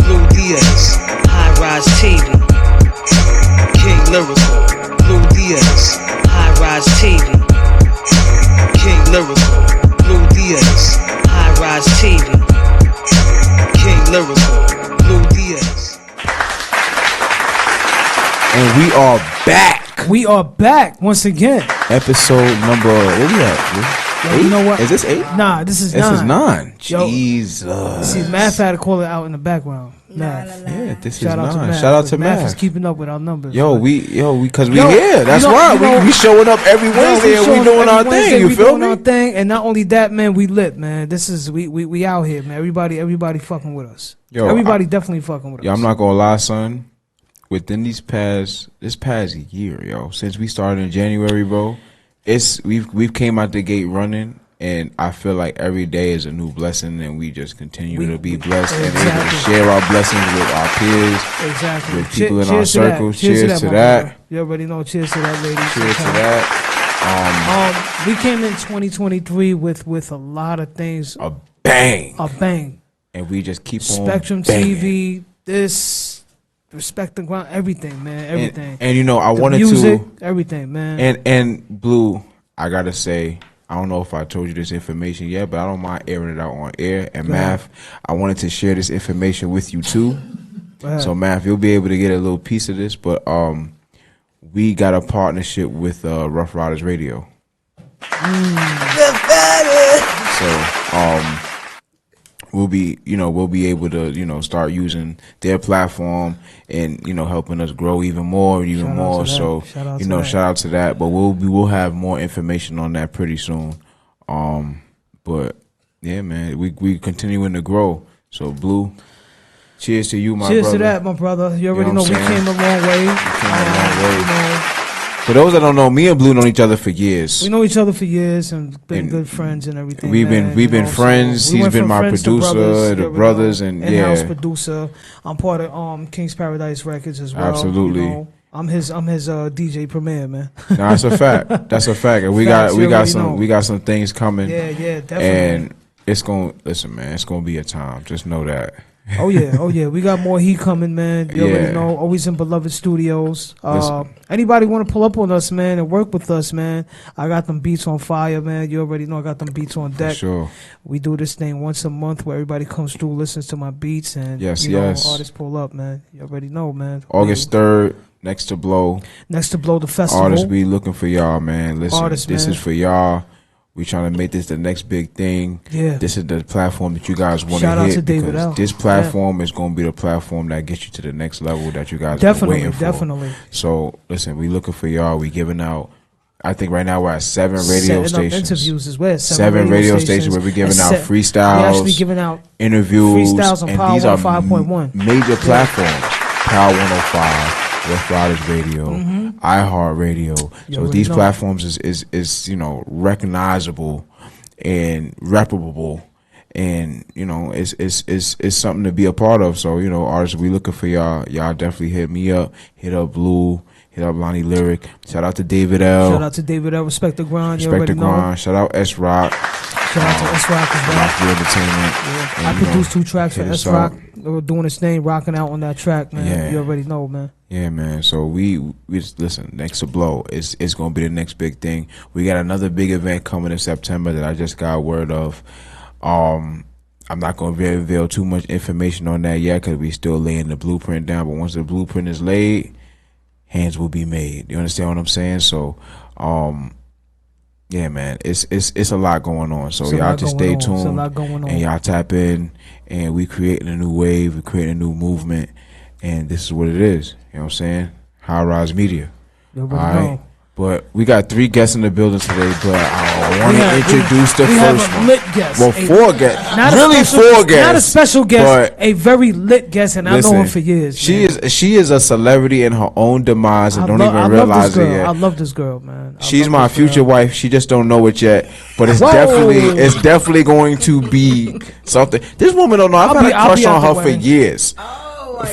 Blue Diaz, High Rise TV, King Lyrical, Blue Diaz, High Rise TV, King Lyrical, Blue Diaz, High Rise TV, King Lyrical, Blue Diaz. And we are back. We are back once again. Episode number, what we at? Yo, you know what? Is this 8? Nah, this is 9. This is 9. Yo, Jesus. see, Math had to call it out in the background. Math. Yeah, this Shout is out to 9. Math. Shout out to Math Math. is keeping up with our numbers. Yo, cause we Yo, here. That's why we showing up every Wednesday and we doing our thing. You feel me? Our thing, and not only that, man, we lit, man. This is we out here, man. Everybody fucking with us. Yo, everybody definitely fucking with us. Yo, I'm not gonna lie, son. Within this past year, yo, since we started in January, bro, we've came out the gate running, and I feel like every day is a new blessing, and we just continue to be blessed and able to share our blessings with our peers, with people in our circles. Cheers to that. You already know. Cheers to that, ladies. Cheers to that. We came in 2023 with a lot of things. A bang, and we just keep Spectrum on banging. TV. This. Respect the ground, everything, man, everything. And you know, I the wanted music, to everything, man. And Blue, I gotta say, I don't know if I told you this information yet, but I don't mind airing it out on air. And Math, I wanted to share this information with you too. So Math, you'll be able to get a little piece of this. But we got a partnership with Rough Riders Radio. So we'll be able to, start using their platform and, helping us grow even more. So, shout out to that. But we'll have more information on that pretty soon. But yeah, man, we continuing to grow. So Blue, cheers to you, my brother. Cheers to that, my brother. You already know we came a long way. For those that don't know, me and Blue known each other for years. We know each other for years and been good friends and everything. We've been friends. So He's been my producer, the brothers, and in-house producer. I'm part of King's Paradise Records as well. Absolutely. I'm his DJ Premier, man. No, that's a fact. That's a fact. And we got some things coming. Yeah, definitely. And it's gonna be a time. Just know that. Oh yeah. We got more heat coming, man. You already know. Always in Beloved Studios. Anybody want to pull up on us, man, and work with us, man? I got them beats on fire, man. You already know I got them beats on deck. For sure. We do this thing once a month where everybody comes through, listens to my beats, and artists pull up, man. You already know, man. August 3rd, Next to Blow, the festival. Artists be looking for y'all, man. Listen, this is for y'all. We trying to make this the next big thing. Yeah. This is the platform that you guys want to hit. Shout out to David L. This platform is going to be the platform that gets you to the next level that you guys are waiting for. Definitely. So, listen, we looking for y'all. We giving out, I think right now we're at 7 radio stations. Interviews as well. 7 radio stations where we're giving out freestyles. We're actually giving out interviews. Freestyles on Power 105.1. Major platforms. Power 105. Rough Riders Radio, iHeart Radio. So these platforms is recognizable and reputable, and it's something to be a part of. So artists, we looking for y'all. Y'all definitely hit me up. Hit up Blue. Hit up Lonnie Lyric. Shout out to David L. Respect the grind. Respect the grind. Shout out S.STREET. Shout out to S.STREET as well. Rock Entertainment. Yeah. I produced 2 tracks for S.STREET. They were doing his thing, rocking out on that track, man. Yeah. You already know, man. Yeah, man. So we just listen. Next to Blow, it's gonna be the next big thing. We got another big event coming in September that I just got word of. I'm not gonna reveal too much information on that yet because we still laying the blueprint down. But once the blueprint is laid, hands will be made. You understand what I'm saying? So, yeah, man, it's a lot going on. So y'all just stay tuned and y'all tap in. And we creating a new wave. We creating a new movement. And this is what it is. You know what I'm saying? High Rise Media. All right. But we got 3 guests in the building today, but I want to introduce the first one. Lit guest. Well, 4 guests. Really 4 guests. Not a special guest, a very lit guest, and I know her for years. She is a celebrity in her own demise and don't even realize it yet. I love this girl, man. She's my future wife. She just don't know it yet, but it's definitely going to be something. This woman don't know. I've had a crush on her for years.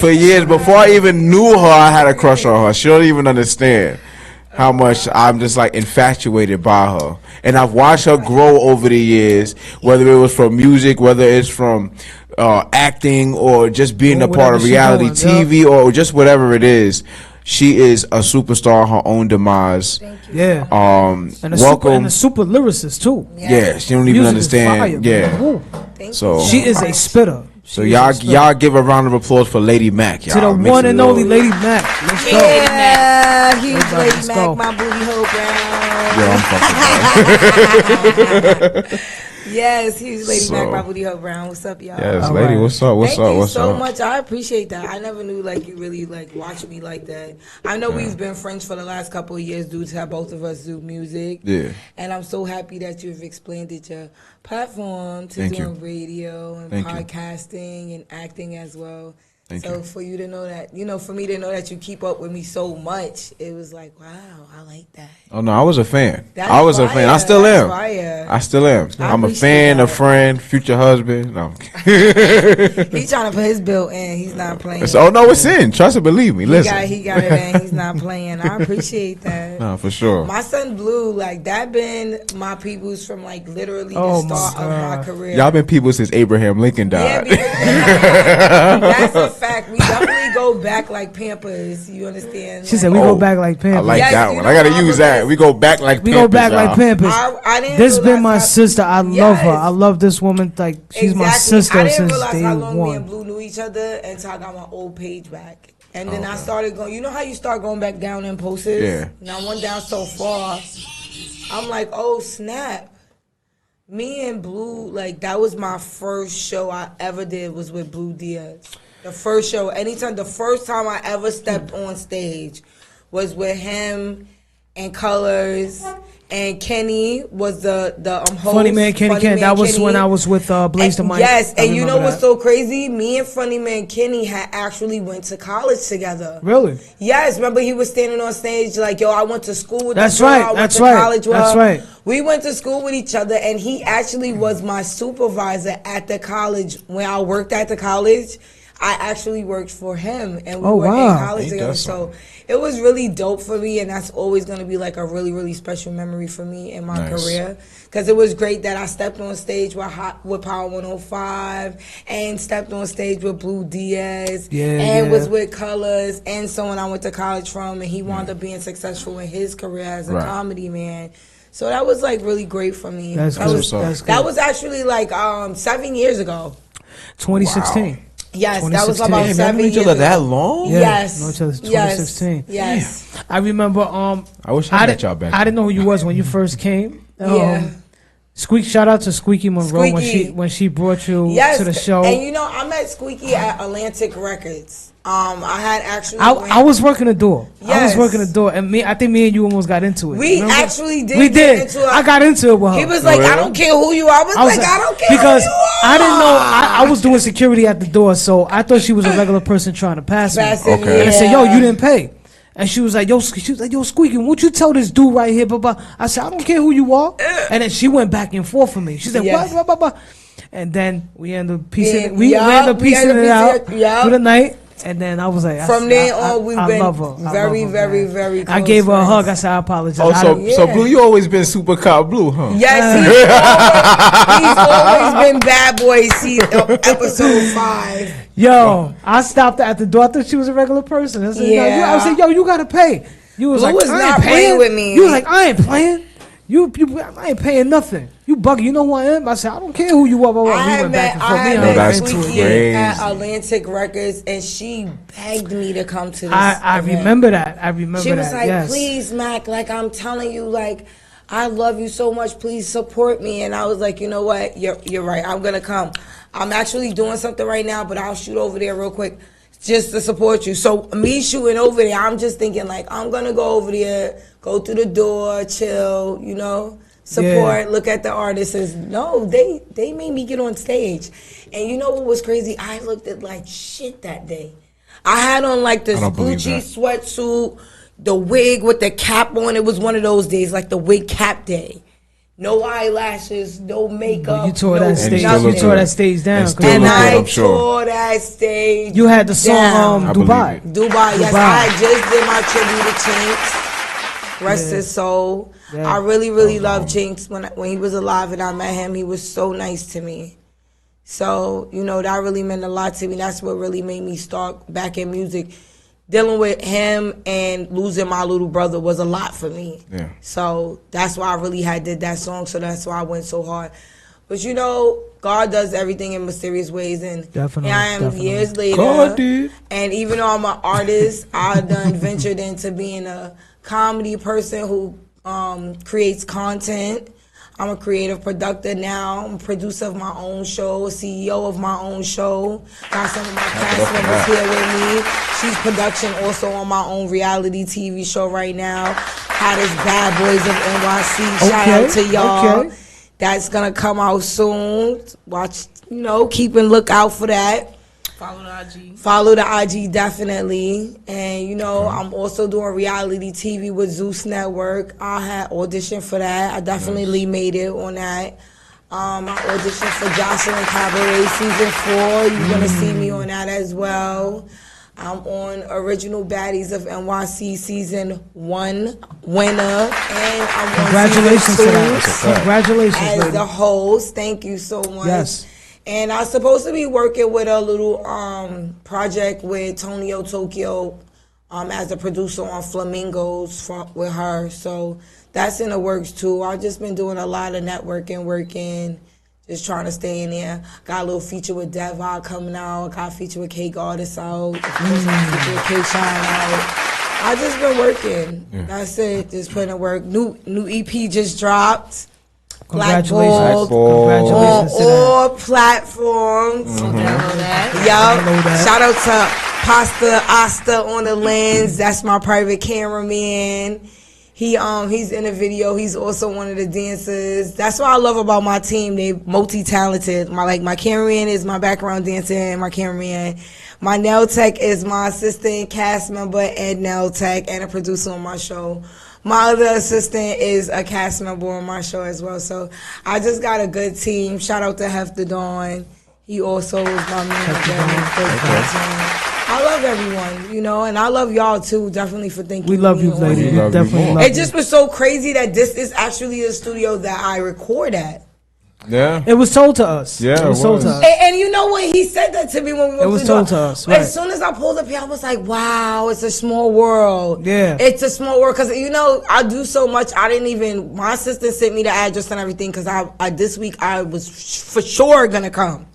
For years before I even knew her, I had a crush on her. She don't even understand. how much I'm just like infatuated by her, and I've watched her grow over the years. Whether it was from music, whether it's from acting, or just being a part of reality TV, or just whatever it is. She is a superstar, her own demise. Thank you. Yeah. And a super lyricist too. Yeah, she don't even understand. So she is a spitter. So y'all give a round of applause for Lady Mac. Y'all. To the one and only Lady Mac. Let's go. Yeah, huge Lady Mac, my booty hole brown. Yes, huge Lady Mac, my booty hole brown. What's up, y'all? Yes, lady. What's up? What's up? What's up? Thank you so much. I appreciate that. I never knew like you really like watch me like that. I know we've been friends for the last couple of years. Dudes have both of us do music. Yeah. And I'm so happy that you've expanded your platform to doing radio and podcasting and acting as well. So for you to know that, for me to know that you keep up with me so much, it was like, wow, I like that. Oh no, I was a fan. I was a fan. I still am. I still am. I'm a fan, a friend, future husband. No. He's trying to put his bill in. He's not playing. Oh no, it's in. Trust and believe me. Listen. He got it in. He's not playing. I appreciate that. No, for sure. My son Blue, like that been my peoples from like literally the start of my career. Y'all been people since Abraham Lincoln died. Yeah, that's a fact. We definitely go back like Pampers. You understand? She said we go back like Pampers. I like that one. I gotta use that. We go back like Pampers. We go back like Pampers. This been my sister. Sister, I love her. I love this woman. Like she's my sister since day one. I didn't realize how long me and Blue knew each other until I got my old page back. And then I started going. You know how you start going back down in posts? Yeah. And I went down so far. I'm like, oh snap. Me and Blue, like that was my first show I ever did was with Blue Diaz. The first show, the first time I ever stepped on stage was with him and Colors. And Kenny was the host. Funny Man Kenny. That was when I was with Blaze the Mic. Yes, and you know what's so crazy? Me and Funny Man Kenny had actually went to college together. Really? Yes. Remember he was standing on stage like, yo, I went to school with That's this girl. right. That's right. College with That's her. right. We went to school with each other, and he actually was my supervisor at the college. When I worked at the college, I actually worked for him, and we were in college together. So it was really dope for me, and that's always going to be like a really, really special memory for me in my career. Because it was great that I stepped on stage with Power 105 and stepped on stage with Blue Diaz and was with Colors and someone I went to college from, and he wound up being successful in his career as a comedy man. So that was like really great for me. That was actually like 7 years ago. 2016. Wow. Yes, that was about 7 years ago. That long? Yeah, yes. No, 2016. Yes. I remember. I wish I met y'all back. I didn't know who you was when you first came. Yeah. Shout out to Squeaky Monroe when she brought you to the show. And I met Squeaky at Atlantic Records. I had actually. I was working the door. Yes. I was working the door, and I think me and you almost got into it. We actually did. We did. I got into it with her. He was like, "I don't care who you are." I was like, "I don't care because who you are." I didn't know. I was doing security at the door, so I thought she was a regular person trying to pass me. Okay. And I said, "Yo, you didn't pay." And she was like, "Yo, Squeaky, won't you tell this dude right here?" Blah, blah. I said, "I don't care who you are." And then she went back and forth for me. She said, "What?" Blah, blah, blah. And then we ended up piecing it out for the night. And then I was like, from then on, we've been very, very close. I gave her a hug. I said, I apologize. So Blue, you always been Super Cop Blue, huh? Yes, he's always been Bad Boy episode 5. Yo, I stopped at the door. I thought she was a regular person. I said, I said, yo, you gotta pay. You was Blue like, was not playing with me. You was like, I ain't playing. I ain't paying nothing. You bugging. You know who I am? I said, I don't care who you are. I met Squeaky at Atlantic Records, and she begged me to come to this. I remember that. She was like, please, Mac, like I'm telling you, like I love you so much. Please support me. And I was like, you know what? You're right. I'm gonna come. I'm actually doing something right now, but I'll shoot over there real quick just to support you. So me shooting over there, I'm just thinking like I'm gonna go over there, go through the door, chill, support, look at the artists. No, they made me get on stage. And you know what was crazy? I looked at like shit that day. I had on like this Gucci sweatsuit, the wig with the cap on. It was one of those days, like the wig cap day. No eyelashes, no makeup. You tore that stage. You tore that stage down. And I tore that stage. You had the song Dubai. Yes, I just did my tribute to Chinks. Rest his soul. Yeah. I really love Jinx. When he was alive and I met him, he was so nice to me. So, you know, that really meant a lot to me. That's what really made me start back in music. Dealing with him and losing my little brother was a lot for me. Yeah. So that's why I really did that song. So that's why I went so hard. But you know, God does everything in mysterious ways, and Definitely, here I am years later. God did. And even though I'm an artist, I done ventured into being a comedy person who creates content. I'm a creative producer now. I'm a producer of my own show, CEO of my own show. Got some of my cast members here with me. She's production also on my own reality TV show right now. Hottest Bad Boys of NYC. Shout out to y'all. Okay. That's gonna come out soon. Watch, you know, keep a lookout for that. Follow the IG. Follow the IG, definitely. And, you know, I'm also doing reality TV with Zeus Network. I had auditioned for that. I definitely made it on that. I auditioned for Jocelyn Cabaret Season 4. You're going to see me on that as well. I'm on Original Baddies of NYC Season 1 winner. And I'm on Congratulations to Season 2 that. Congratulations, as lady. the host. Thank you so much. Yes. And I was supposed to be working with a little project with Tonio Tokyo as a producer on Flamingos with her. So that's in the works too. I've just been doing a lot of networking, working, just trying to stay in there. Got a little feature with Dev coming out. Got a feature with Cake Artists out. Of course, I feature with Cake Shine out. I just been working. Yeah. That's it. Just putting in work. New EP just dropped. Congratulations. Congratulations on all platforms. Yup. Shout out to Pasta Asta on the lens. That's my private cameraman. He's in the video. He's also one of the dancers. That's what I love about my team. They multi-talented. My cameraman is my background dancer and my cameraman. My nail tech is my assistant cast member and nail tech and a producer on my show. My other assistant is a cast member on my show as well. So I just got a good team. Shout out to Hefty Dawn. He also is my manager. I love everyone, you know, and I love y'all too, definitely for thinking. We love you, lady. We definitely love you. It just was so crazy that this is actually the studio that I record at. Yeah. It was told to us. Yeah, it was told to us. And you know what? He said that to me when we went. It was told to us. Right. As soon as I pulled up here, I was like, wow, it's a small world. Yeah. It's a small world. Because, you know, I do so much. I didn't even, my assistant sent me the address and everything because I this week I was for sure going to come.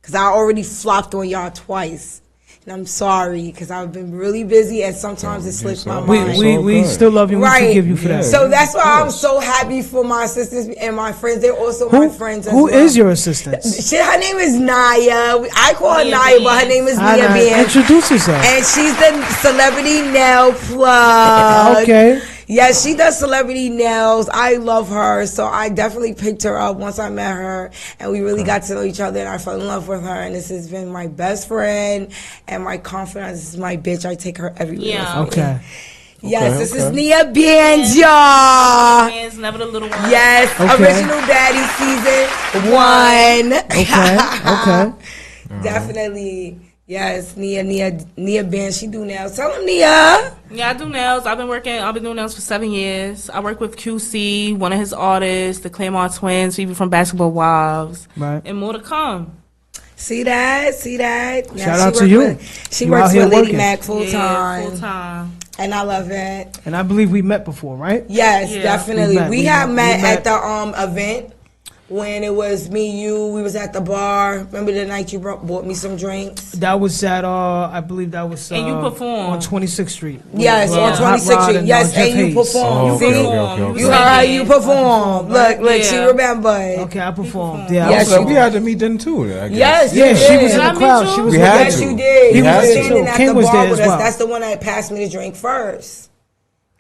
Because I already flopped on y'all twice. And I'm sorry because I've been really busy and sometimes it slips my mind. We still love you. Right. We forgive you for that. So that's why I'm so happy for my assistants and my friends. They're also my friends as well. Who is your assistant? Her name is Naya. I call her Naya, but her name is Nia Ban. Introduce yourself. And she's the celebrity nail plug. Okay. Yes, she does celebrity nails. I love her. So I definitely picked her up once I met her. And we really got to know each other. And I fell in love with her. And this has been my best friend and my confidant. This is my bitch. I take her everywhere. Yeah. Okay. Yes, this is Nia Bands, y'all. Bands, never the little one. Yes, Original Daddy Season 1. Okay. Definitely. Yes, Nia Bands. She do nails. Tell them, Nia. Yeah, I do nails. I've been doing nails for 7 years. I work with QC, one of his artists, the Claymore Twins, people from Basketball Wives. Right. And more to come. See that? Now shout out to you. She works with Lady Mac full time. Full time. And I love it. And I believe we met before, right? Yes, definitely. We have met at the event when it was me, you. We was at the bar. Remember the night you bought me some drinks? That was at I believe that was and you performed on 26th Street. Yes, on 26th Street. Yes, and you performed. You heard how you performed. Look, she remembered. Okay, I performed. Yeah, we had to meet them too. I guess. Yes, she was in the crowd. She was. Yes, you did. He was standing at the bar with us. Well. That's the one that passed me the drink first.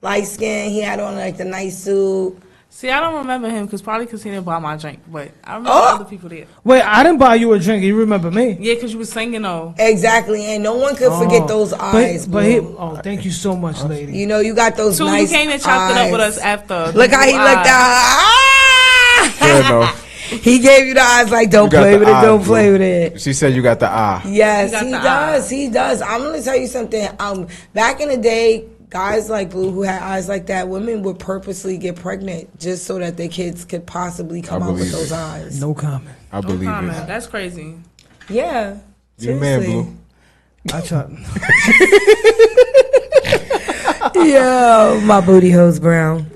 Light skin. He had on like the nice suit. See, I don't remember him probably because he didn't buy my drink, but I remember other people there. Wait, I didn't buy you a drink. You remember me? Yeah, because you was singing though. Exactly, and no one could forget those eyes. Thank you so much, lady. You know, you got those nice eyes. You came and chopped it up with us after. Look how he looked out. He gave you the eyes like, don't play with it, don't play with it. She said you got the eye. Yes, he does. He does. I'm going to tell you something. Back in the day, guys like Blue who had eyes like that, women would purposely get pregnant just so that their kids could possibly come out with those eyes. No comment. I believe it. That's crazy. Yeah. You man, Blue. I try. Yo, my booty hole's brown.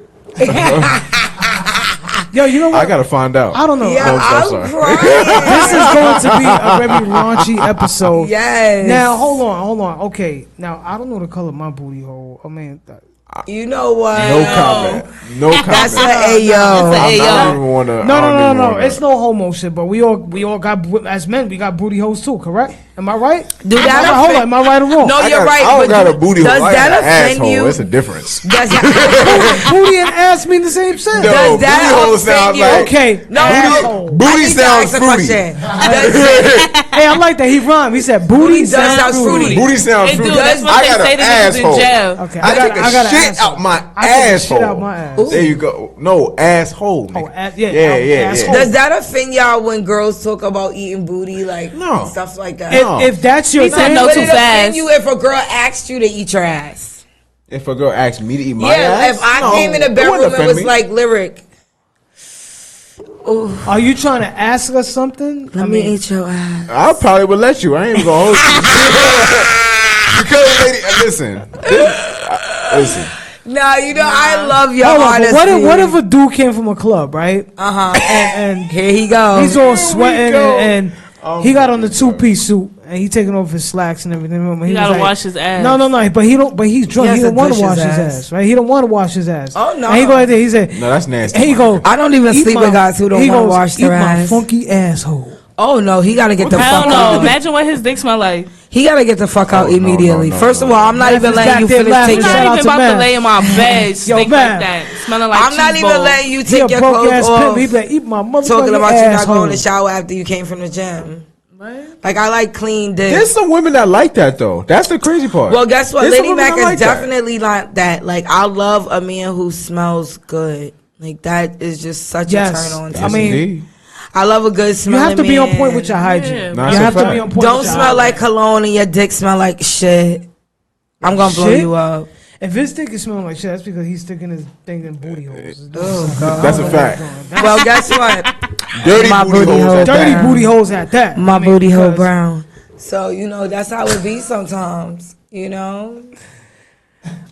Yo, you know what? I gotta find out. I don't know. Yeah, I'm crying. This is going to be a very raunchy episode. Yes. Now, hold on. Okay. Now, I don't know the color of my booty hole. I mean, you know what? No comment. No comment. That's an Ayo. I don't even wanna. No. It's no homo shit, but we all got, as men, we got booty holes too, correct? Am I right? Do that hold on, am I right or wrong? No, you're right. I don't got a booty hole. Does that offend you? It's a difference. Does Booty and ass mean the same shit. No, Does that booty hole offend sounds you? like Okay. No, asshole. booty sounds fruity. Hey, I like that. He rhymed. He said booty Booty does sound fruity. Booty sounds They do. fruity. That's what I they got say an to niggas in asshole. jail. Okay, I take a shit asshole. out my I take a asshole. shit out my ass. There you go. No, asshole. Oh, nigga. yeah. Asshole. Does that offend y'all when girls talk about eating booty, like No. stuff like that? If that's your He said thing, no Would too it offend fast. you if a girl asked you to eat your ass? If a girl asks me to eat my Yeah, ass, if I no, came in the it wouldn't bedroom and offend was me. like, Lyric, are you trying to ask us something? let me eat your ass. I probably would let you. I ain't even gonna hold you. Because, lady, listen. No, you know, I love your Hold on, but honesty. what if a dude came from a club, right? And Here he goes. he's all sweating go. and he got on the 2-piece suit and he taking off his slacks and everything. Remember, He was gotta like, wash his ass. No, but he don't. But he's drunk. He He has don't to want to dish wash his his ass. ass, right? He don't want to wash his ass. Oh, no. And he go like that. He said, No, that's nasty. and he go, I don't even "Eat sleep with guys who don't he wanna goes, wash their "Eat my ass." funky asshole." Oh, no, he got to get the Hell fuck no. out. Imagine what his dick smell like. He got to get the fuck out no, immediately. no, First of all, I'm not Math even is letting you goddamn finish laughing. I'm taking Shout not out even to about Matt. to lay in my bed stink Matt. like that. Smelling like I'm not cheese even balls. letting you He a take your broke clothes ass off. pimp. He be like, "Eat my motherfucking Talking about you not asshole." going to shower after you came from the gym. Like, I like clean dick. There's some women that like that though. That's the crazy part. Well, guess what? There's some Lady women Mac that is like that. definitely like that. Like, I love a man who smells good. Like, that is just such a turn on to I me. mean, Indeed. I love a good you smelling have to be on man. point with your hygiene. Yeah, You Nah, that's have a to be fact. on point. Don't with your smell like hygiene. cologne and your dick smell like shit. I'm gonna blow Shit? you up. If his dick is smelling like shit, that's because he's sticking his thing in booty holes. Oh, God. That's a fact. Well, guess what? Dirty My booty booty holes hole. at Dirty that. booty holes at that. My I mean, booty hole because- brown. So, you know, that's how it be sometimes, you know?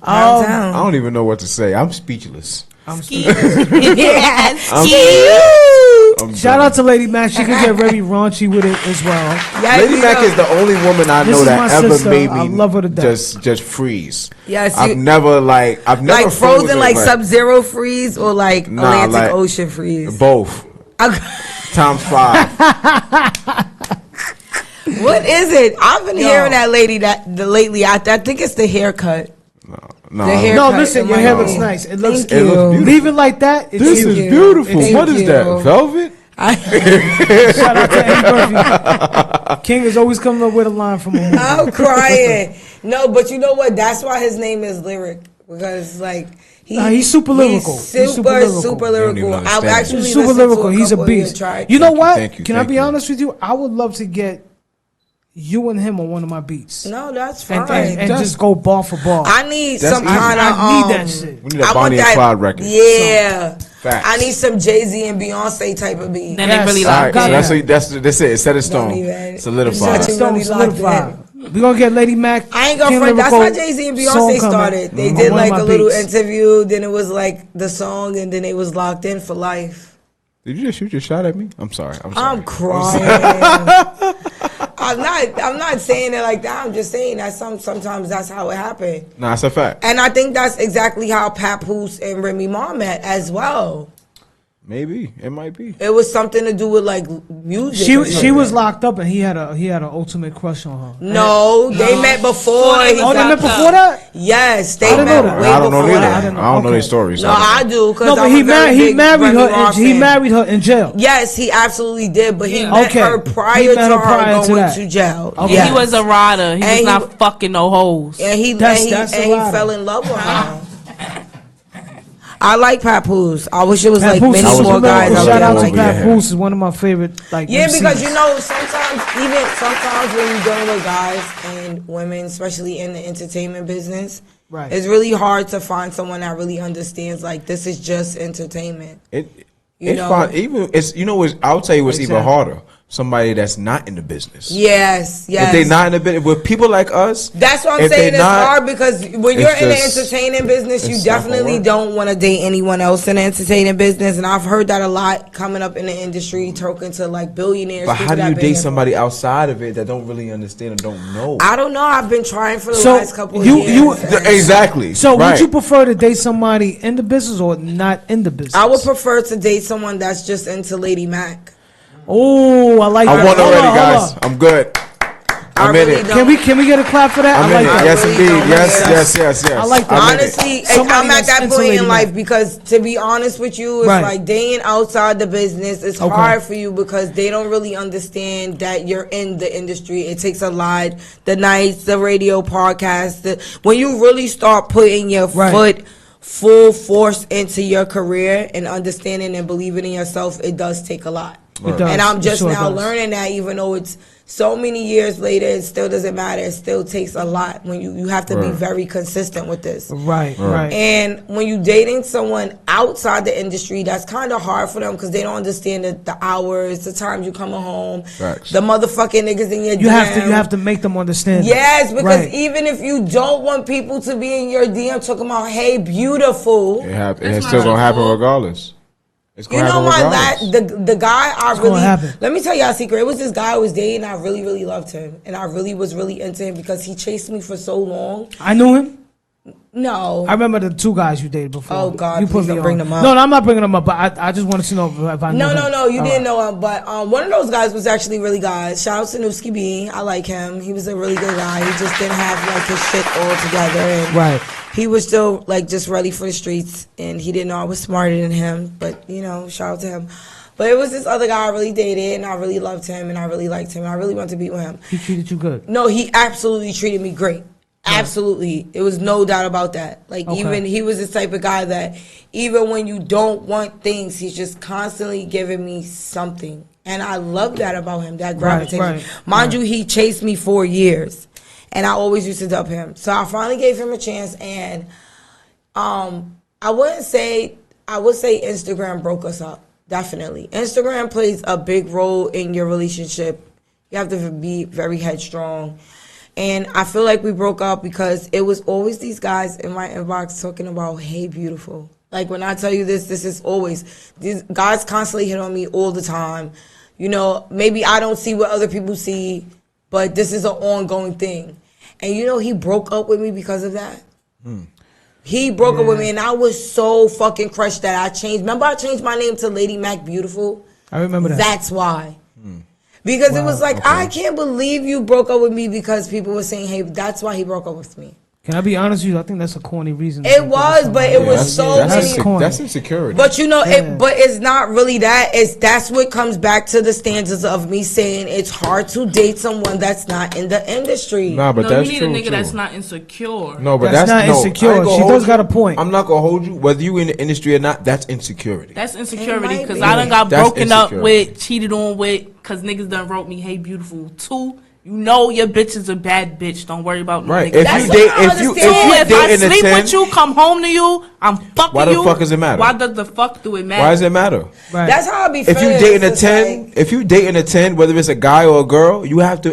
I Downtown. don't even know what to say. I'm speechless. Yes. I'm Shout done. out to Lady Mac. She can get very raunchy with it as well. Yes, Lady you Mac know. is the only woman I This know is that my ever sister. made I me love her to death. just freeze. Yes, I've you- never like frozen frozen, like Sub-Zero freeze or like Nah, Atlantic like- Ocean freeze. both times 5. What is it? I've been hearing that lady lately. I think it's the haircut. No, The hair- No, Haircut, listen, it your might hair be. looks nice. It looks Thank it looks you. beautiful. Leave it like that. It's This cute. is beautiful. Thank What is you. that? Velvet? Shout out to Eddie Murphy. King is always coming up with a line from a movie. I'm crying. No, but you know what? That's why his name is Lyric, because like He's super lyrical. He's He's super lyrical. super You don't lyrical. even I've understand. actually He's super listened to lyrical. He's a couple of your beast. tracks. You know what? Thank you, Can I thank be you. honest with you? I would love to get you and him on one of my beats. No, that's fine. And just go bar for bar. I need That's some easy. kind of. I need that shit. We need a Bonnie and Clyde record. Yeah. Facts. I need some Jay-Z and Beyonce type of beat. Then Yes. they really All like right, got so it. that's it. Set in stone. Don't even- Solidified. Such a- Stone really locked solidified. We gonna get Lady Mac. I ain't gonna King front. That's Lyrical how Jay-Z and song Beyonce coming started. They on did one of like my a little beats. interview, then it was like the song, and then it was locked in for life. Did you just shoot your shot at me? I'm sorry. I'm crying. I'm not saying it like that. I'm just saying that sometimes that's how it happened. Nah, it's a fact. And I think that's exactly how Papoose and Remy Ma met as well. Maybe it might be. It was something to do with like music. or She something. was locked up and he had an ultimate crush on her. No, they met before. Oh, he Oh, they got- met before that? Yes, they didn't met know that. way I don't know before neither. that. I don't know Okay. their stories. No, I do. Cause No, but I'm he a very married big her. Remy Ma He fan. married her in jail. Yes, he absolutely did, but he Yeah. met Okay. her He prior met to her her prior to going that. to jail. Okay. Yes. He was a rider. He And was he not fucking no hoes. and he That's and a he rider. fell in love with her. I like Papoose. I wish it was like Papoose many is more super guys lyrical. out Shout there out to like that. Papoose is one of my favorite. Like Yeah, MCs. because you know sometimes when you're dealing with guys and women, especially in the entertainment business, Right. It's really hard to find someone that really understands, like, this is just entertainment. I'll tell you what's even harder. Somebody that's not in the business. Yes. If they're not in the business, with people like us. That's what I'm saying. It's hard because when you're in the entertaining business, you definitely don't want to date anyone else in the entertaining business. And I've heard that a lot coming up in the industry, talking to like billionaires. But how do you date somebody outside of it that don't really understand or don't know? I don't know. I've been trying for the last couple of years. Exactly. So would you prefer to date somebody in the business or not in the business? I would prefer to date someone that's just into Lady Mac. Oh, I like that. I won already, guys. I'm good. I'm in it. Can we get a clap for that? I like that. Yes, indeed. Yes. I like that. Honestly, I'm at that point in life because, to be honest with you, it's like dating outside the business. It's hard for you because they don't really understand that you're in the industry. It takes a lot. The nights, the radio podcast. When you really start putting your foot full force into your career and understanding and believing in yourself, it does take a lot. And I'm just now learning that, even though it's so many years later, it still doesn't matter. It still takes a lot when you have to be very consistent with this. Right. And when you dating someone outside the industry, that's kind of hard for them because they don't understand the hours, the times you come home, the motherfucking niggas in your DM. You have to make them understand. Yes, because even if you don't want people to be in your DM talking about, hey, beautiful. It's still going to happen regardless. You know the guy I really, let me tell you a secret. It was this guy I was dating. I really, really loved him. And I really was really into him because he chased me for so long. I knew him? No. I remember the two guys you dated before. Oh, God, you please don't bring them up. No, I'm not bringing them up, but I just wanted to know if I knew him. No, you didn't know him. But one of those guys was actually really good. Shout out to Duce B. I like him. He was a really good guy. He just didn't have like his shit all together. And he was still like just ready for the streets, and he didn't know I was smarter than him. But shout out to him. But it was this other guy I really dated, and I really loved him, and I really liked him. And I really wanted to be with him. He treated you good? No, he absolutely treated me great. Absolutely. It was no doubt about that. Like, even he was the type of guy that even when you don't want things, he's just constantly giving me something. And I love that about him, that gravitation. Mind you, he chased me for years. And I always used to dub him. So I finally gave him a chance. And I would say Instagram broke us up. Definitely. Instagram plays a big role in your relationship. You have to be very headstrong. And I feel like we broke up because it was always these guys in my inbox talking about, hey, beautiful. Like, when I tell you this is always, these guys constantly hit on me all the time. Maybe I don't see what other people see, but this is an ongoing thing. And he broke up with me because of that. He broke up with me, and I was so fucking crushed that I changed. Remember I changed my name to Lady Mac Beautiful? I remember that. That's why. Because it was like, I can't believe you broke up with me because people were saying, hey, that's why he broke up with me. Can I be honest with you? I think that's a corny reason. It was, but it was so many. That's insecurity. But but it's not really that. That's what comes back to the standards of me saying it's hard to date someone that's not in the industry. Nah, but that's you need true, a nigga that's not insecure. No, but that's not insecure. She does got a point. I'm not gonna hold you. Whether you in the industry or not, that's insecurity. That's insecurity because I done got broken up with, cheated on with, because niggas done wrote me, hey, beautiful, too. Your bitch is a bad bitch. Don't worry about no nigga. If I sleep with you, come home to you, I'm fucking you. Why the fuck does it matter? Why does the fuck do it matter? Why does it matter? Right. That's how I be feeling. If you dating a 10, whether it's a guy or a girl, you have to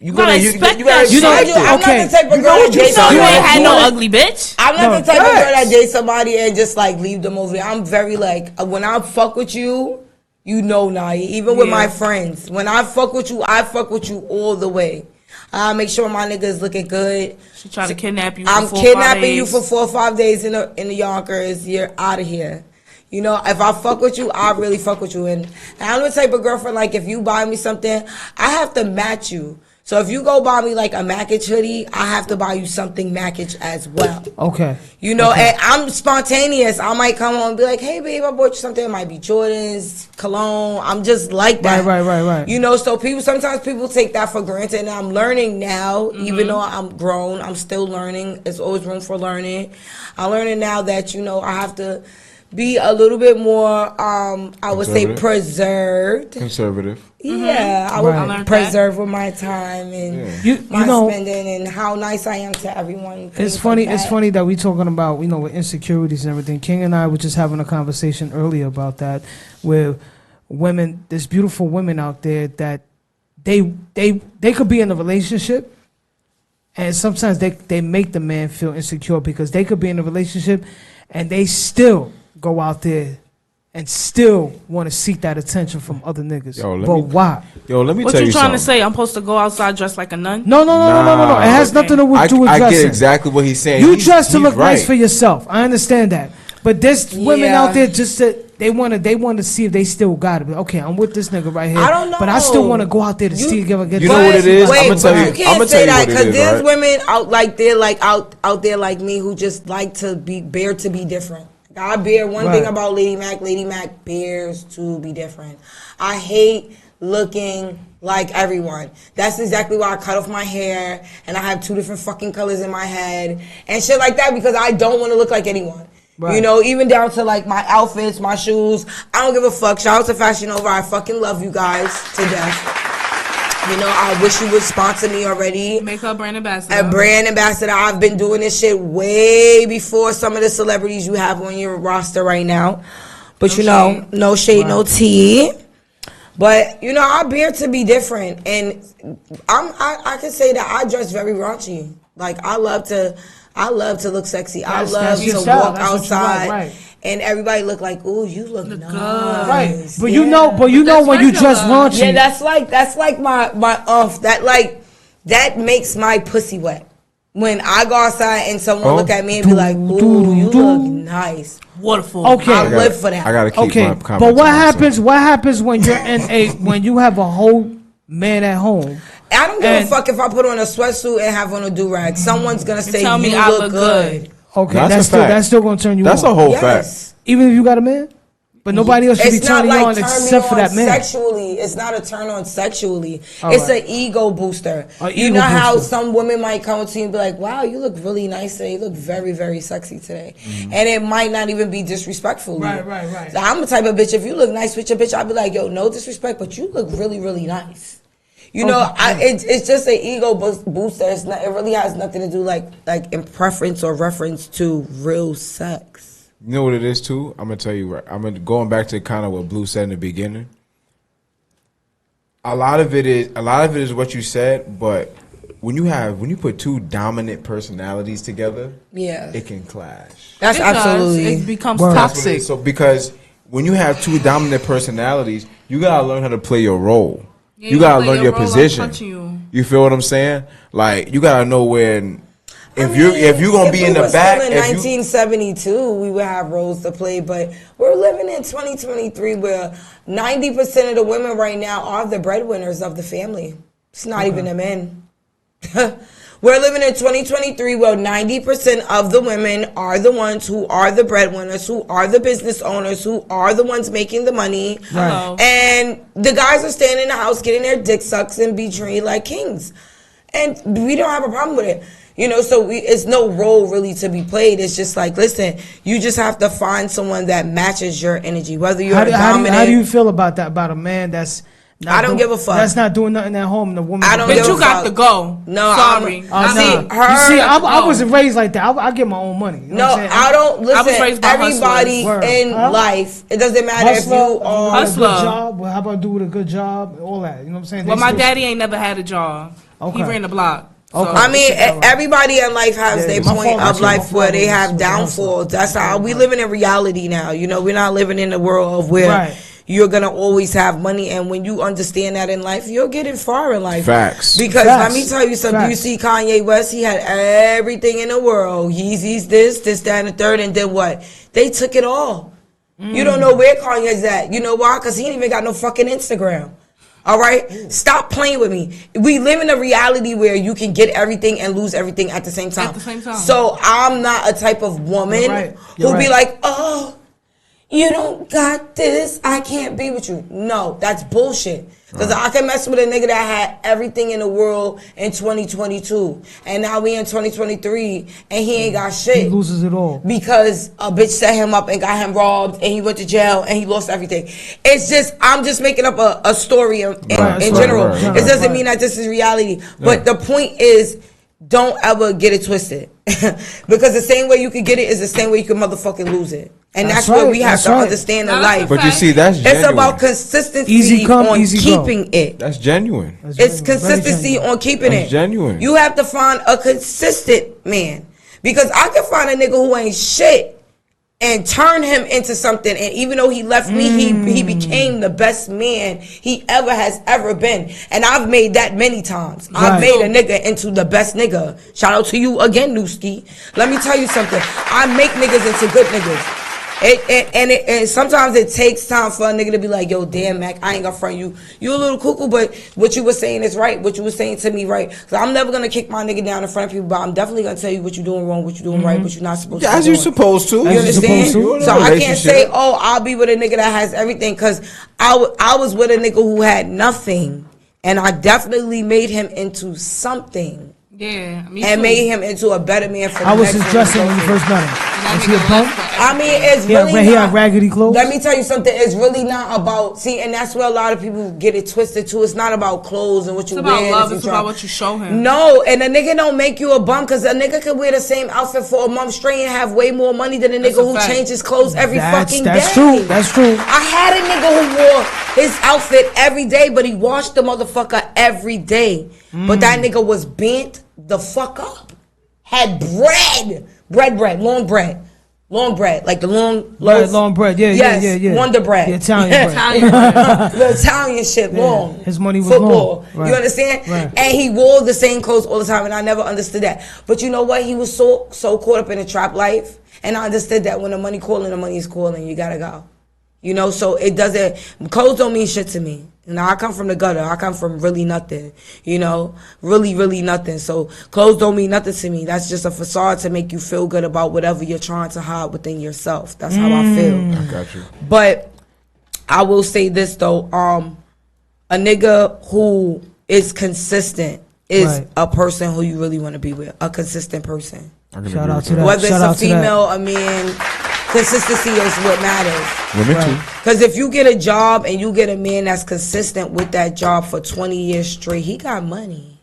you gotta expect that. I'm not the type of girl that dates somebody. You ain't had no ugly bitch. I'm not the type of girl that dates somebody and just like leave them over there. I'm very like, when I fuck with you, Naya, even with my friends. When I fuck with you all the way. I make sure my nigga is looking good. She try to kidnap you. I'm kidnapping you for 4 or 5 days in the Yonkers. You're out of here. If I fuck with you, I really fuck with you. And I'm the type of girlfriend, like, if you buy me something, I have to match you. So if you go buy me like a Mackage hoodie, I have to buy you something Mackage as well. Okay. And I'm spontaneous. I might come home and be like, hey, babe, I bought you something. It might be Jordans, cologne. I'm just like that. Right. So sometimes people take that for granted. And I'm learning now, even though I'm grown, I'm still learning. There's always room for learning. I'm learning now that, I have to be a little bit more, I would say, preserved. Conservative. Yeah, I would preserve with my time and my spending and how nice I am to everyone. It's funny. It's funny that we talking about with insecurities and everything. King and I were just having a conversation earlier about that, where women, there's beautiful women out there that they could be in a relationship, and sometimes they make the man feel insecure because they could be in a relationship, and they still go out there and still want to seek that attention from other niggas. Why? Let me what tell you something. What you trying to say? I'm supposed to go outside dressed like a nun? No. It has nothing to do with dressing. I get exactly what he's saying. You dress to look nice for yourself. I understand that. But there's women out there just that they want to see if they still got it. Okay, I'm with this nigga right here. I don't know. But I still want to go out there to see get. You know what it is? Wait, I'm gonna tell you. You can't say that because there's women out there like me who just like to bear to be different. I bear one thing about Lady Mac. Lady Mac bears to be different. I hate looking like everyone. That's exactly why I cut off my hair and I have 2 different fucking colors in my head and shit like that because I don't want to look like anyone. Right. You know, even down to like my outfits, my shoes. I don't give a fuck. Shout out to Fashion Nova. I fucking love you guys to death. You know, I wish you would sponsor me already. Make her a brand ambassador. A brand ambassador. I've been doing this shit way before some of the celebrities you have on your roster right now. But no shade, no tea. But I bear to be different, and I can say that I dress very raunchy. Like I love to look sexy. I love to walk outside. And everybody look like, ooh, you look nice. Right. But you know when you dress raunchy. Yeah, that's like my that makes my pussy wet. When I go outside and someone look at me and be like, ooh, you look nice. Waterfall. Okay. I live for that. I gotta keep my comments. But what happens when you're when you have a whole man at home? I don't give a fuck if I put on a sweatsuit and have on a do-rag. Someone's gonna say you look good. Okay, that's still gonna turn you on. That's a whole fact. Even if you got a man? But nobody else should be turning you on except for that man. Sexually, it's not a turn on sexually. It's an ego booster. You know how some women might come to you and be like, wow, you look really nice today. You look very, very sexy today. Mm-hmm. And it might not even be disrespectful. Right. So I'm the type of bitch, if you look nice with your bitch, I'll be like, yo, no disrespect, but you look really, really nice. It's just an ego booster. It really has nothing to do like in preference or reference to real sex. You know what it is too? I'm gonna tell you. Going back to kind of what Blue said in the beginning. A lot of it is what you said, but when you put 2 dominant personalities together, it can clash. That's absolutely it becomes toxic. So because when you have 2 dominant personalities, you gotta learn how to play your role. Yeah, you gotta learn your position. You feel what I'm saying? Like you gotta know when. If you're gonna be in the back, in 1972, we would have roles to play. But we're living in 2023, where 90% of the women right now are the breadwinners of the family. It's not even the men. We're living in 2023, where 90% of the women are the ones who are the breadwinners, who are the business owners, who are the ones making the money. Right. And the guys are staying in the house, getting their dick sucks and be treated like kings. And we don't have a problem with it. So it's no role really to be played. It's just like, listen, you just have to find someone that matches your energy. Whether you're dominant. How do you feel about that? About a man that's I don't give a fuck. That's not doing nothing at home. The woman. I don't give a fuck. But you got to go. No, sorry. I wasn't raised like that. I get my own money. You know I don't listen. I was raised by everybody in life. It doesn't matter if you are hustler. Job. Well, how about do with a good job? All that. You know what I'm saying? Well, my daddy ain't never had a job. Okay. He ran the block. Okay. I mean, everybody in life has their point of life where they have downfalls. That's how we living in reality now. We're not living in the world of where you're gonna always have money, and when you understand that in life, you're getting far in life. Facts. Because let me tell you something. You see Kanye West, he had everything in the world. Yeezys, this, that, and the third, and then what? They took it all. You don't know where Kanye's at. You know why? Because he ain't even got no fucking Instagram. All right? Stop playing with me. We live in a reality where you can get everything and lose everything at the same time. At the same time. So I'm not a type of woman who'll be like, oh, you don't got this, I can't be with you. No, that's bullshit. Because I can mess with a nigga that had everything in the world in 2022. And now we in 2023 and he ain't got shit. He loses it all. Because a bitch set him up and got him robbed and he went to jail and he lost everything. It's just, I'm just making up a story in general. It doesn't mean that this is reality. But the point is, don't ever get it twisted. Because the same way you could get it is the same way you can motherfucking lose it. And that's what we have to understand in life. But you see, that's genuine. It's about consistency on keeping it. That's genuine. It's consistency on keeping it. That's genuine. You have to find a consistent man. Because I can find a nigga who ain't shit and turn him into something. And even though he left me, he became the best man he has ever been. And I've made that many times. Right. I've made a nigga into the best nigga. Shout out to you again, Duce. Let me tell you something. I make niggas into good niggas. And sometimes it takes time for a nigga to be like, yo, damn, Mac, I ain't gonna front you. You a little cuckoo, but what you were saying is right. What you were saying to me, right. So I'm never gonna kick my nigga down in front of people, but I'm definitely gonna tell you what you're doing wrong, what you're doing right, what you're not supposed to. As you're supposed to. You understand? So I can't say, oh, I'll be with a nigga that has everything, because I was with a nigga who had nothing, and I definitely made him into something. Yeah, and made him into a better man for the next. How was his dressing when you first met him? Was he a bum? I mean, it's really he had raggedy clothes. Let me tell you something. It's really not about and that's where a lot of people get it twisted too. It's not about clothes and what you wear. It's about love. It's about what you show him. No, and a nigga don't make you a bum, because a nigga can wear the same outfit for a month straight and have way more money than a nigga who changes clothes every fucking day. That's true. That's true. I had a nigga who wore his outfit every day, but he washed the motherfucker every day. But that nigga was bent the fuck up. Had long bread, like the long bread, yeah. Wonder bread, the Italian bread, the Italian shit, long. His money was football. Long. Right. You understand? Right. And he wore the same clothes all the time, and I never understood that. But you know what? He was so caught up in the trap life, and I understood that when the money calling, the money is calling. You gotta go. You know, so it doesn't. Clothes don't mean shit to me. Now, I come from the gutter. I come from really nothing, you know, really, really nothing. So clothes don't mean nothing to me. That's just a facade to make you feel good about whatever you're trying to hide within yourself. That's how I feel. I got you. But I will say this, though. A nigga who is consistent is a person who you really want to be with. A consistent person. Shout out to that. Whether it's a female, a man, consistency is what matters. Women too. Because if you get a job and you get a man that's consistent with that job for 20 years straight, he got money.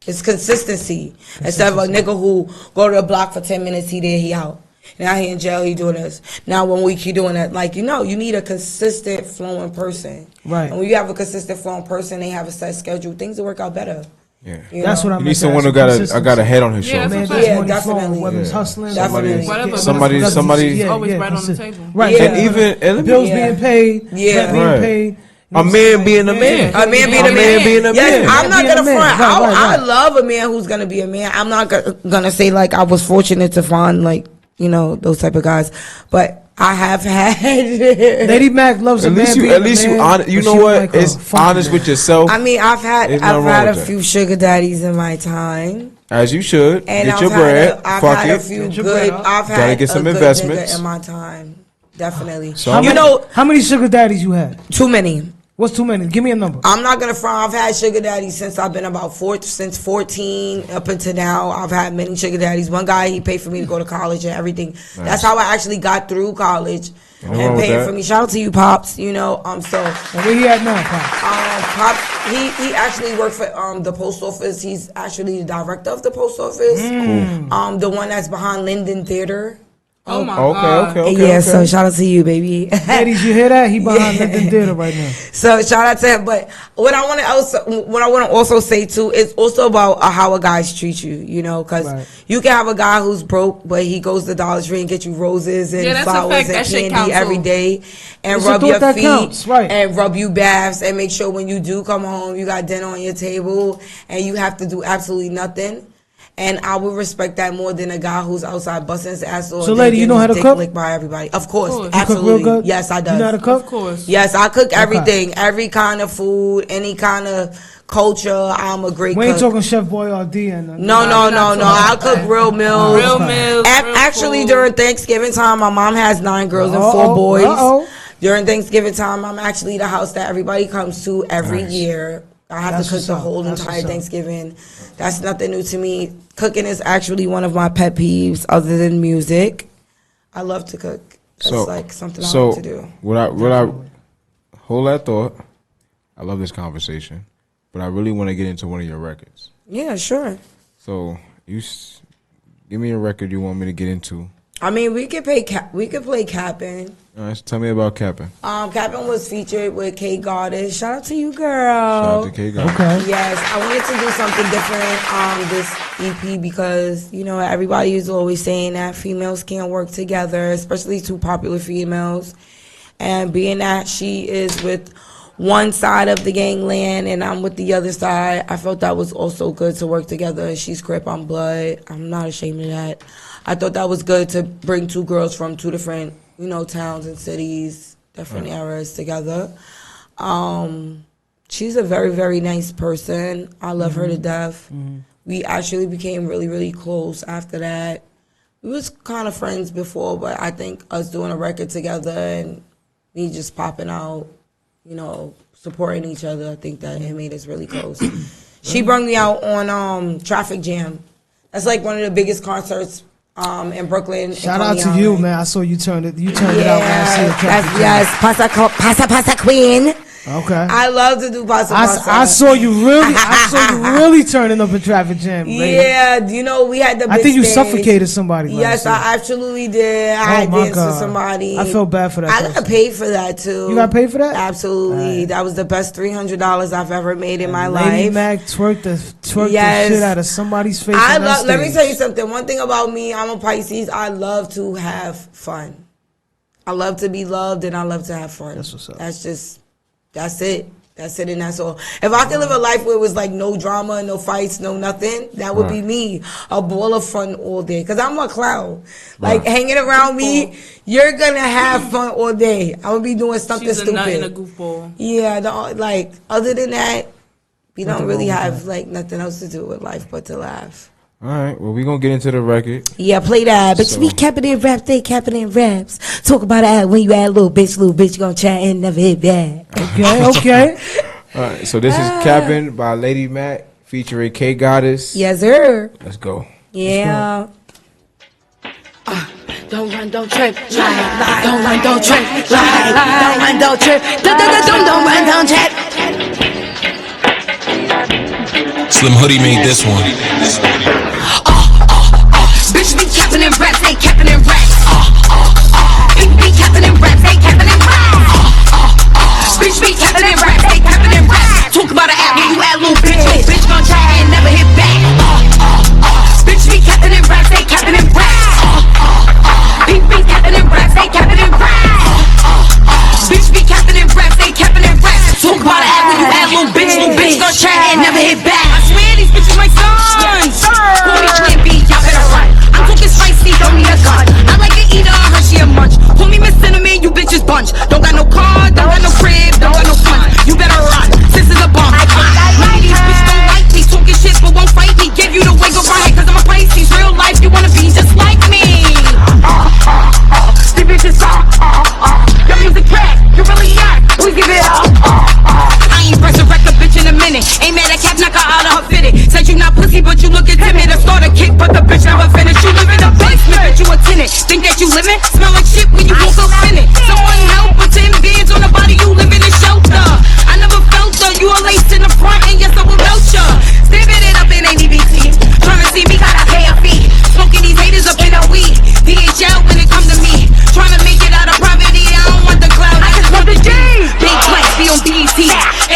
It's consistency. Instead of a nigga who go to the block for 10 minutes, he there, he out. Now he in jail, he doing this. Now 1 week he doing that. Like, you know, you need a consistent flowing person. Right. And when you have a consistent flowing person, they have a set schedule, things will work out better. Yeah, that's what I mean. You need someone who got a head on his shoulder. Yeah, definitely. Whether it's hustling, somebody, always right on the table. Right, and bills being paid, rent being paid. A man being a man. A man being a man. Yes, I'm not gonna front. I love a man who's gonna be a man. I'm not gonna say like I was fortunate to find like, you know, those type of guys, but I have had. Lady Mac loves a man. At least you honest. You know what? It's honest with yourself. I mean, I've had a few sugar daddies in my time. As you should. And get your bread. I've had a few good. I've had get some a good investments nigga in my time. Definitely. So how many sugar daddies you had? Too many. What's too many? Give me a number. I'm not gonna front. I've had sugar daddies since I've been about since 14 up until now. I've had many sugar daddies. One guy, he paid for me to go to college and everything. Nice. That's how I actually got through college and paid for me. Shout out to you, Pops. You know, so. And where he at now, Pops? Pops, he actually worked for the post office. He's actually the director of the post office. Cool. The one that's behind Linden Theater. Oh my God. Okay. So shout out to you, baby. Ladies, you hear that? He behind Linden Theater right now. So shout out to him. But what I want to also say too is also about how a guy treat you. You know, because you can have a guy who's broke, but he goes to Dollar Tree and get you roses and flowers and candy every day, and rub your feet and rub you baths and make sure when you do come home you got dinner on your table and you have to do absolutely nothing. And I would respect that more than a guy who's outside busting his ass off. So, lady, you know how to cook? Licked by everybody. Of course. Absolutely. You cook real good? Yes, I do. You know how to cook? Of course. Yes, I cook everything. Every kind of food, any kind of culture. I'm a great cook. We ain't talking Chef Boyardee and no. I cook real meals. Real meals. Actually, during Thanksgiving time, my mom has 9 girls and 4 boys. During Thanksgiving time, I'm actually the house that everybody comes to every year. I have to cook the whole entire Thanksgiving. That's nothing new to me. Cooking is actually one of my pet peeves other than music. I love to cook. It's like something I like to do. What I hold that thought. I love this conversation, but I really want to get into one of your records. Yeah, sure. So you give me a record you want me to get into. I mean, we could play Cappin'. All right, so tell me about Cappin'. Cappin' was featured with K Goddess. Shout out to you, girl. Shout out to K Goddess. Okay. Yes, I wanted to do something different this EP because, you know, everybody is always saying that females can't work together, especially 2 popular females. And being that she is with one side of the gangland and I'm with the other side, I felt that was also good to work together. She's Crip, I'm Blood. I'm not ashamed of that. I thought that was good to bring 2 girls from 2 different, you know, towns and cities, different eras together. She's a very, very nice person. I love her to death. We actually became really, really close after that. We was kind of friends before, but I think us doing a record together and me just popping out, you know, supporting each other, I think that it made us really close. She brought me out on Traffic Jam. That's like one of the biggest concerts in Brooklyn. Shout out to you, man. I saw you turned it out last year. Yes, Pasa Queen. Okay. I love to do Pasa. I saw you really turning up in Traffic Jam. Lady. Yeah, you know, we had the big I think you stage. suffocated somebody. Yes, I absolutely did. I had danced with somebody. I felt bad for that. I got paid for that too. You got paid for that? Absolutely. Right. That was the best $300 I've ever made in my life. Lady Mac twerked the shit out of somebody's face. Let me tell you something. One thing about me, I'm a Pisces. I love to have fun. I love to be loved and I love to have fun. That's what's up. That's it. That's it and that's all. If I could live a life where it was like no drama, no fights, no nothing, that would be me. A ball of fun all day. Because I'm a clown. Like hanging around me, you're going to have fun all day. I would be doing something stupid. She's a nut and a goofball. Yeah, like other than that, we don't really have like nothing else to do with life but to laugh. All right, well, we're going to get into the record. Yeah, play that. Bitch, we capping in raps, they capping in raps. Talk about it when you add little bitch, gonna chat and never hit back. Okay. All right, so this is Cappin' by Lady Mac featuring K Goddess. Yes, sir. Let's go. Yeah. Don't run, don't trip, lie. Don't run, don't trip, lie. Don't run, don't trip. Don't run, don't trip. Slim Hoodie made this one. Bitch be capping in raps, they capping in raps. Bitch be capping in raps, they capping in raps. Bitch be capping in raps, they capping in raps. Talk about an app when you add little bitch. Little bitch gon' try and never hit back. Bitch be capping in raps, they capping in raps. Bitch be capping in raps, they capping in raps. Bitch be capping in raps, they capping in raps. Talk about an app when you add little bitch gon' try and never hit back. I swear these bitches my sons. Call me Twin B, y'all better run. I'm cooking spicy, don't need a gun. I like to eat her, her she a munch. Call me Miss Cinnamon, you bitches bunch. Don't got no car, don't got no crib, don't got no fun. You better run, this is a bomb. None of these bitches don't like me, talking shit but won't fight me. Give you the wig of right, cause I'm a Pisces. Real life, you wanna be just like me. These bitches your music trash, you really not. We give it up. I ain't resurrect a bitch in a minute. Ain't mad at Cap, knock her out of her fitted. Said you not pussy, but you looking timid. I start a kick, but the bitch never finished. You live in a basement, but you a tenant. Think that you living? Smell like shit when you walk up in it. Someone help, put 10 bands on the body, you live in a shelter. I never felt her, you a lace in the front, and yes, I will melt ya. Stabbing it up in ADBT. Trying to see me, gotta pay a fee. Smoking these haters up in a weed. DHL when it come to me. Trying to make it out of poverty, I don't want the cloud, I just want the G. Big flex, be on BET.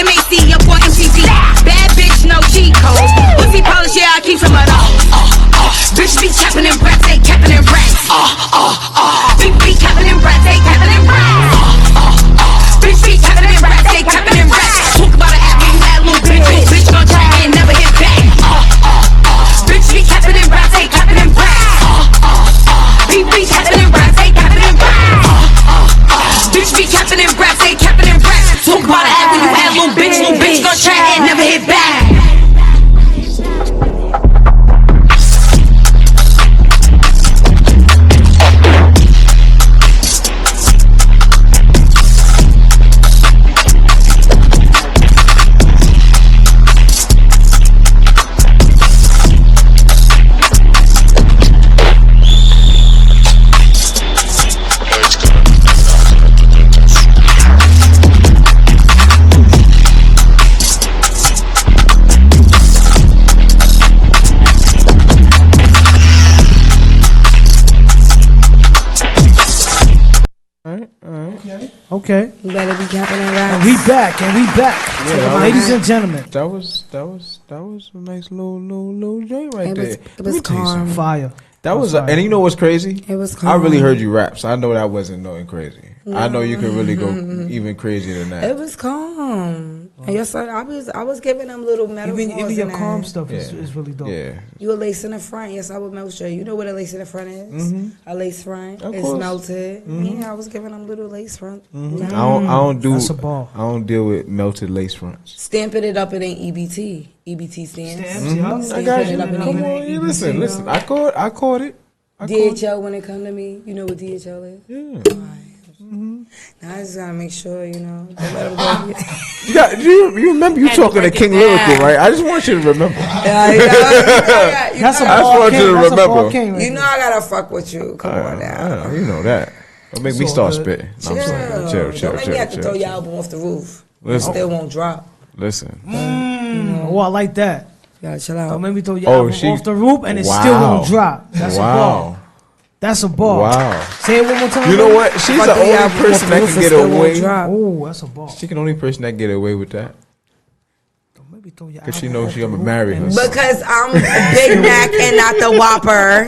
MAC, up on MTV. Bad bitch, no cheat code. Pussy polish, yeah, I keep some of those. Bitch be capping in raps, they capping in raps. Bitch be capping in raps, they capping in raps. Bitch be capping in raps, they capping in raps. Talk about an app when you add little bitch. Bitch gon' try and never hit back. Bitch be capping in raps, they capping in raps. Bitch be capping in raps, they capping in raps. Bitch be capping in raps, they capping in raps. Talk about an app when you add little bitch gon' try and never hit back. Okay. You better be capping that rap. And we back. Yeah, ladies and gentlemen. That was a nice little joint right there. It was calm. Fire. That was, and you know what's crazy? It was calm. I really heard you rap, so I know that wasn't nothing crazy. I know you could really go even crazier than that. It was calm. And yes, sir, I was giving them little metaphors. Even your calm stuff is really dope. Yeah. You a lace in the front. Yes, I would melt you. You know what a lace in the front is? A lace front. Of it's course. melted. Yeah, I was giving them little lace front. I don't do. That's a ball. I don't deal with melted lace fronts. Stamping it up, it ain't EBT. EBT stamps. I got you. Come on, you listen. I caught it. DHL when it come to me, you know what DHL is? Yeah. Now I just gotta make sure, don't let them go. You remember you talking to King Lyrical, right? I just want you to remember. That's a ball king. You know I gotta fuck with you. Come on now. You know that. Don't make me start spitting. No, I'm saying, chill. Don't make me have to throw your album off the roof. It still won't drop. Listen. Oh, I like that. Yeah, chill out. Don't make me throw your album off the roof and it still won't drop. That's a ball. That's a ball. Wow. Say it one more time. You know what? She's the only person that can get away. Oh, that's a ball. She's the only person that can get away with that. Don't maybe throw your Because she knows she's going to marry her. Because I'm Big Mac and not the Whopper.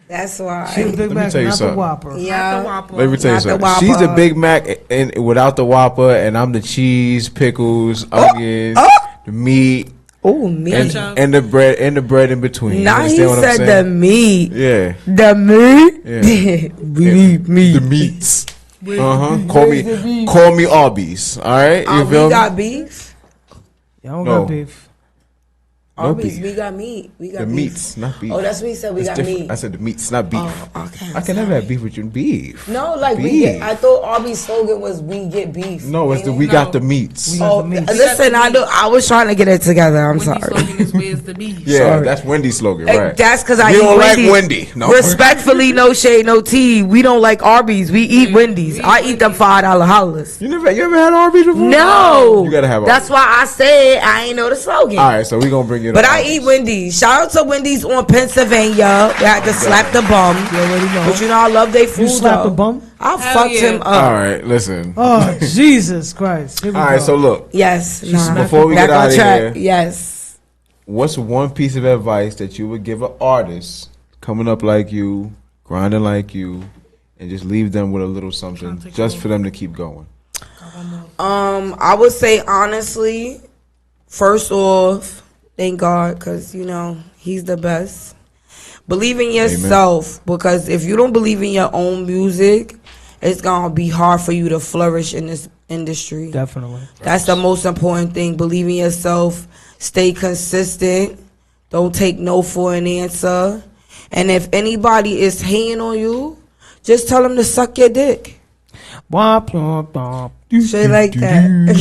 That's why. She's Big Mac, not the Whopper. Yeah. Let me tell you something. She's the Big Mac and without the Whopper, and I'm the cheese, pickles, onions, the meat. Oh, meat. And the bread in between. Now he said the meat. Yeah. The meat? Yeah. meat. The meats. Call me Arby's. All right? You feel we got beef? Y'all don't got beef. Arby's, we got meat. We got the beef. Meats, not beef. Oh, that's what he said. We got different. meat. I said the meats, not beef. Oh, okay. I can never have beef with you. Beef. No, like beef. I thought Arby's slogan was "We get beef." No, it's we got the meats. Listen, I was trying to get it together. I'm sorry. Slogan is "Where's the beef?" Yeah, sorry. That's Wendy's slogan, right? That's because I you eat don't Wendy's. like Wendy. No. Respectfully, no shade, no tea. We don't like Arby's. We eat Wendy's. I eat them $5 hollers. You ever had Arby's before? No. You gotta have Arby's. That's why I said I ain't know the slogan. All right, so we gonna bring it. But I eat Wendy's. Shout out to Wendy's on Pennsylvania. They had to slap the bum. But I love their food. You slap the bum? I fucked him up. All right, listen. Oh, Jesus Christ. All right, so look. Yes. Before we get out of here. Yes. What's one piece of advice that you would give an artist coming up like you, grinding like you, and just leave them with a little something just for them to keep going? I would say honestly, first off, thank God, because He's the best. Believe in yourself. Amen. Because if you don't believe in your own music, it's gonna be hard for you to flourish in this industry. Definitely. That's the most important thing. Believe in yourself. Stay consistent. Don't take no for an answer. And if anybody is hating on you, just tell them to suck your dick. Shit like that.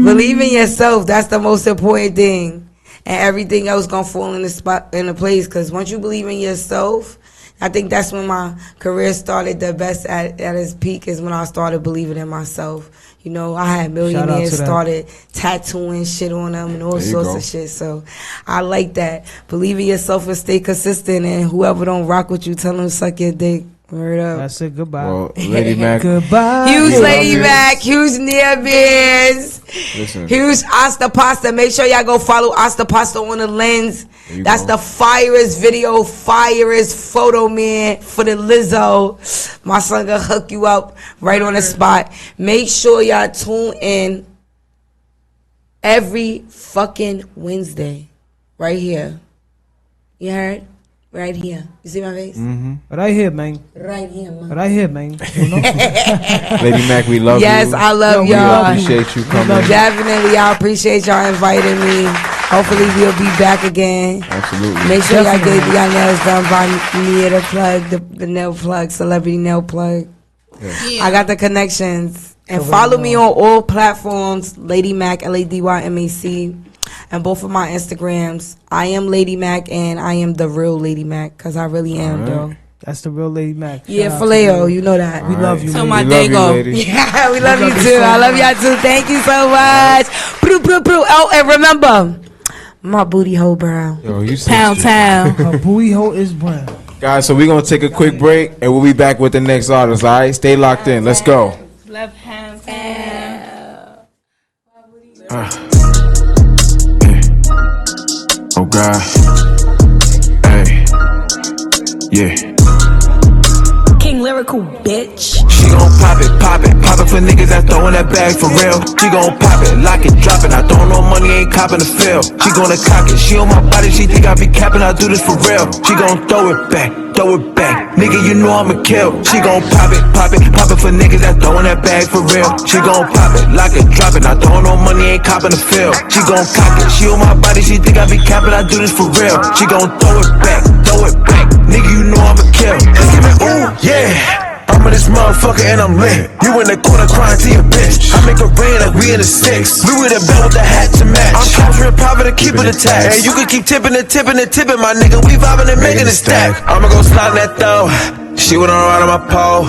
Believe in yourself. That's the most important thing. And everything else gonna fall in the place. Because once you believe in yourself, I think that's when my career started the best at its peak, is when I started believing in myself. I had millionaires started tattooing shit on them and all sorts of shit. So I like that. Believe in yourself and stay consistent. And whoever don't rock with you, tell them to suck your dick. Word up. That's it. Goodbye. Well, Lady Mac. Goodbye. Huge Lady Mac. Huge Nia Beans. Huge Asta Pasta. Make sure y'all go follow Asta Pasta on the Lens. That's the firest video, firest photo man for the Lizzo. My son gonna hook you up right on the spot. Make sure y'all tune in every fucking Wednesday. Right here. You heard? Right here. You see my face? Mm-hmm. Right here, man. Right here, man. Right here, man. Lady Mac, we love you. Yes, I love y'all. We appreciate you coming. Definitely, I appreciate y'all inviting me. Hopefully, we'll be back again. Absolutely. Make sure y'all get y'all nails done by Nia the Plug, the nail plug, celebrity nail plug. Yes. Yeah. I got the connections. And follow me on all platforms, Lady Mac, LadyMac. And both of my Instagrams, I am Lady Mac and I am the real Lady Mac, because I really am, though. That's the real Lady Mac. Yeah, Faleo, you know that. We love you. Till my day go. Yeah, we love you too. I love y'all too. Thank you so much. Oh, and remember, my booty hole brown. Yo, you Pound town. Her booty hole is brown. Guys, so we're going to take a quick break, and we'll be back with the next artist, all right? Stay locked in. Let's go. Left hand. Oh, God. Hey. Yeah. Lyrical bitch. She gon' pop it for niggas that throwin' that bag for real. She gon' pop it, lock it, drop it. I throwin' no money, ain't copping the feel. She gonna cock it, she on my body, she think I be capping. I do this for real. She gon' throw it back. Nigga, you know I'ma kill. She gon' pop it for niggas that throwin' that bag for real. She gon' pop it, lock it, drop it. I throwin' no money, ain't copping the feel. She gon' cock it, she on my body, she think I be capping. I do this for real. She gon' throw it back. Nigga, you know I'ma kill. Just give me ooh, yeah. I'm in this motherfucker and I'm lit. You in the corner crying to your bitch. I make it rain like we in the sticks. Louis the belt with the hat to match. I'm capturing private and keeping the tax. And you can keep tipping, my nigga. We vibing and making it stack. I'ma go slide that though. She wanna ride on my pole.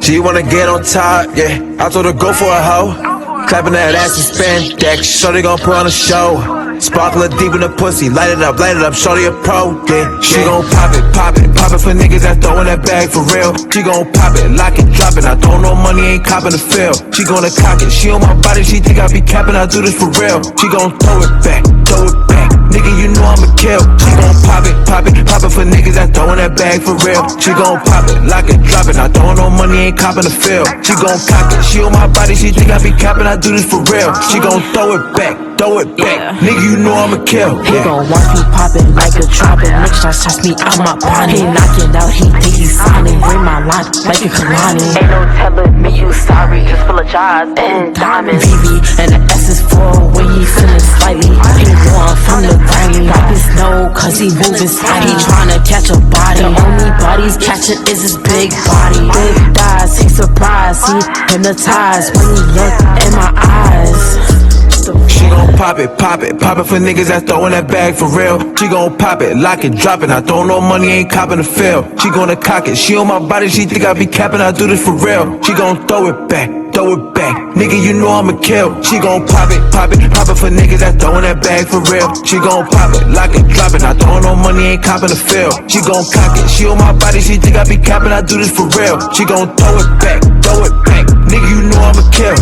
She wanna get on top, yeah. I told her go for a hoe. Clapping that ass and spandex. Shorty gon' put on a show. Sparkle deep in the pussy, light it up, shorty a pro, yeah. She gon' pop it for niggas that throwin' that bag for real. She gon' pop it, lock it, drop it. I throw no money, ain't copping the feel. She gonna cock it, she on my body, she think I be capping. I do this for real. She gon' throw it back. Nigga, you know I'ma kill. She gon' pop it for niggas that throwin' that bag for real. She gon' pop it, lock it, drop it. I throw no money, ain't copping the feel. She gon' cock it, she on my body, she think I be capping. I do this for real. She gon' throw it back. Yeah. Nigga, you know I'ma kill. He gon' watch me poppin' like a trumpet. Next shot shots me out my body. He knock it out, he think he's signing. Bring my line like a Kalani. Ain't no telling me you sorry, just full of jars and diamonds. VV and the S is full when he feelin' slightly. He won from the Grammy. Wipe his nose cause he moving slightly. He tryna catch a body. The only body he's catching is his big body. Big thighs, he surprised, he hypnotized when he look in my eyes. She gon' pop it for niggas that throwin' that bag for real. She gon' pop it, lock it, drop it. I throw no money, ain't copping the feel. She gonna cock it, she on my body, she think I be capping. I do this for real. She gon' throw it back. Nigga, you know I'ma kill. She gon' pop it for niggas that throwin' that bag for real. She gon' pop it, lock it, drop it. I throw no money, ain't copping the feel. She gon' cock it, she on my body, she think I be capping. I do this for real. She gon' throw it back. Nigga, you know I'ma kill.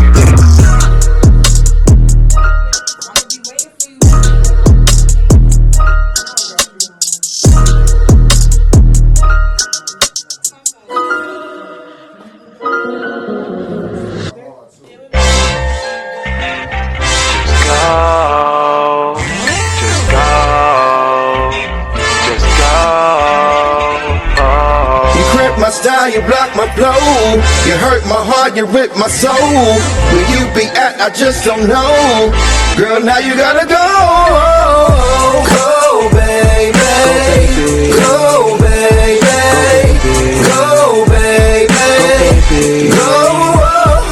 You block my flow, you hurt my heart, you rip my soul. Where you be at, I just don't know. Girl, now you gotta go. Go, baby. Go, baby. Go, baby. Go,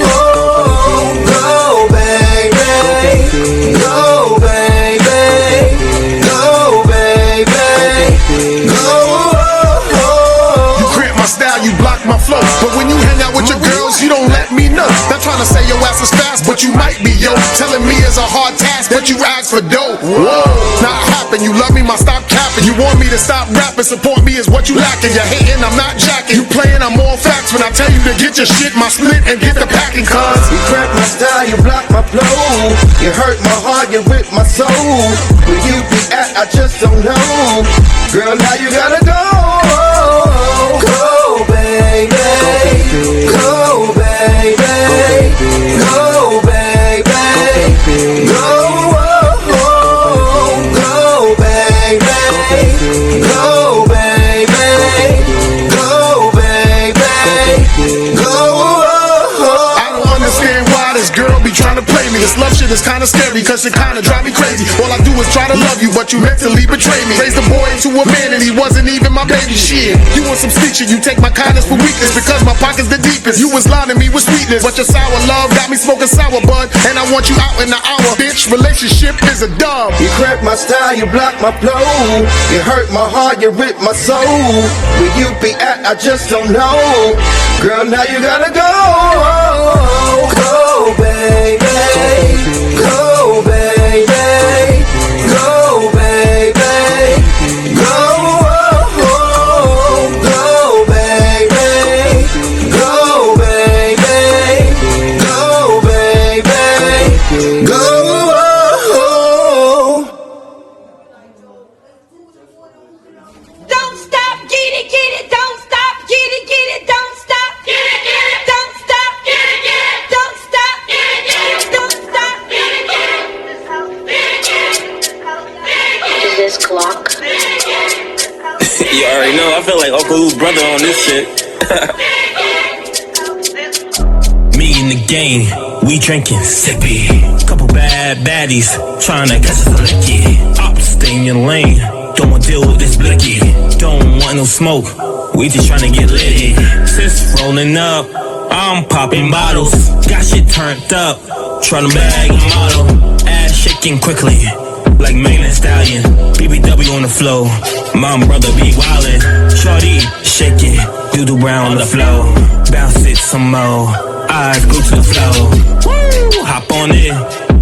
go, baby. Go, baby. Go, baby. Go. You block my flow, but when you hang out with your girls, you don't let me know. Not trying to say your ass is fast, but you might be, yo. Telling me it's a hard task, but you ask for dough. Whoa, not happen. You love me, my stop capping. You want me to stop rapping, support me is what you lacking. You're hating, I'm not jacking. You playing, I'm all facts when I tell you to get your shit, my split, and get the packing. Cause you crack my style, you block my flow. You hurt my heart, you rip my soul. Where you be at, I just don't know. Girl, now you gotta go. Go, baby. Go, baby. Go, baby. Go, go, baby. Go, baby. Go, baby. Go. I don't understand why this girl be trying to play me. This love shit is kinda scary, cause it kinda drive me crazy. All I do is try to love you, but you mentally betray me. Raised the boy into a man and he wasn't even my baby. Shit, you want some sneak shit, you take my kindness for weakness. Because my pocket's the deepest, you was lying to me with sweetness. But your sour love got me smoking sour bud, and I want you out in an hour. Bitch, relationship is a dub. You crack my style, you block my flow. You hurt my heart, you rip my soul. Where you be at, I just don't know. Girl, now you gotta go. Go, baby. Go, baby. Go, baby. Go, go, You already know, I feel like Uncle Lou's brother on this shit. Me in the game, we drinking sippy. Couple bad baddies, tryna catch us a licky. Up, stay in your lane, don't wanna deal with this blicky. Don't want no smoke, we just tryna get litty. Sis rolling up, I'm popping bottles. Got shit turned up, tryna bag a model. Ass shaking quickly, like Megan Thee Stallion. BBW on the flow, mom brother be wildin'. Shorty shaking, doodle brown on the flow. Bounce it some more, eyes go to the flow. Woo, hop on it,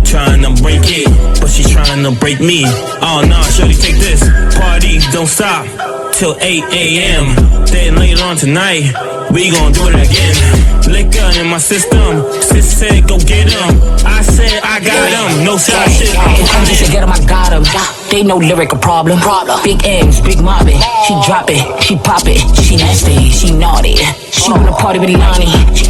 tryna break it, but she tryna break me. Oh nah, shorty take this, party don't stop till 8 a.m. Then later on tonight, we gon' do it again. Liquor in my system, sis said go get him. I said I got him, no side shit. I'm just to get him, I got him. They no lyrical problem. Big M's, big mobbing. She drop it, she pop it. She nasty, she naughty. She wanna party with Ilani.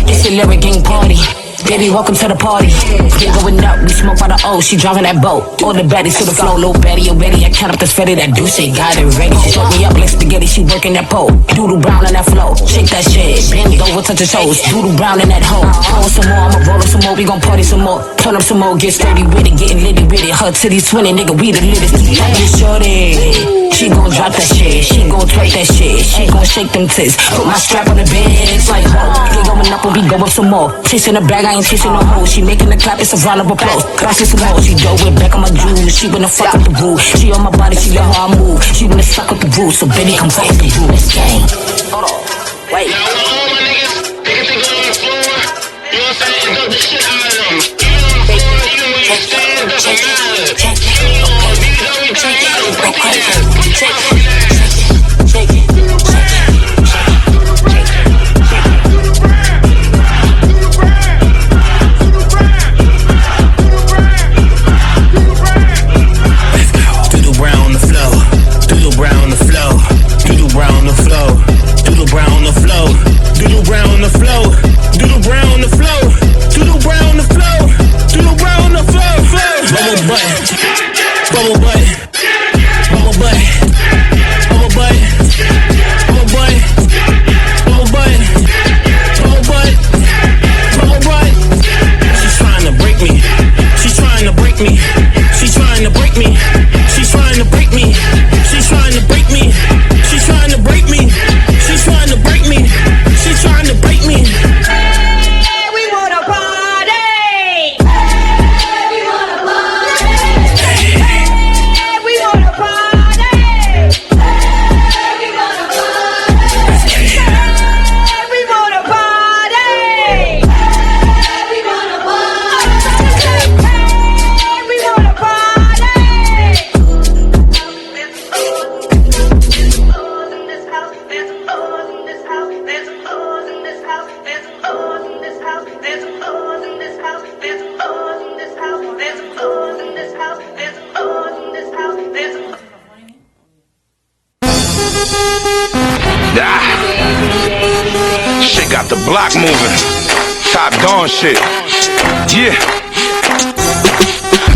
It's a lyric gang party. Baby, welcome to the party. They going up, we smoke by the O. She driving that boat. All the baddies to the flow, low baddie, you ready? I count up this fetty, that Duce got it ready. She showed me up like spaghetti, she working that pole. Doodle brown on that flow, shake that shit. Bend over, touch the toes. Doodle brown in that hole. Roll some more, I'ma roll up some more. We gon' party some more. Turn up some more, get sturdy with it, getting litty with it. Her titties twinning, nigga, we the littest. This shorty, she gon' drop that shit. She gon' twerk that shit. She gon' shake them tits. Put my strap on the bed, it's like ho. They going up and we go up some more. Chasing the bag, I ain't chasing no hoe. She making the clap, it's a round of applause. Bounce some more, she do it back on my jewels. She wanna fuck with the roof. She on my body, she let how I move. She wanna suck with the roof, so baby come fuck with the roof. Let's gang. Hold on, wait. Now all my niggas, they can think on the floor. You know what I'm saying? Dump the shit out of them. You know what I'm saying? You know what I'm saying? Doesn't matter. Shit got the block moving. Top Dawn shit. Yeah.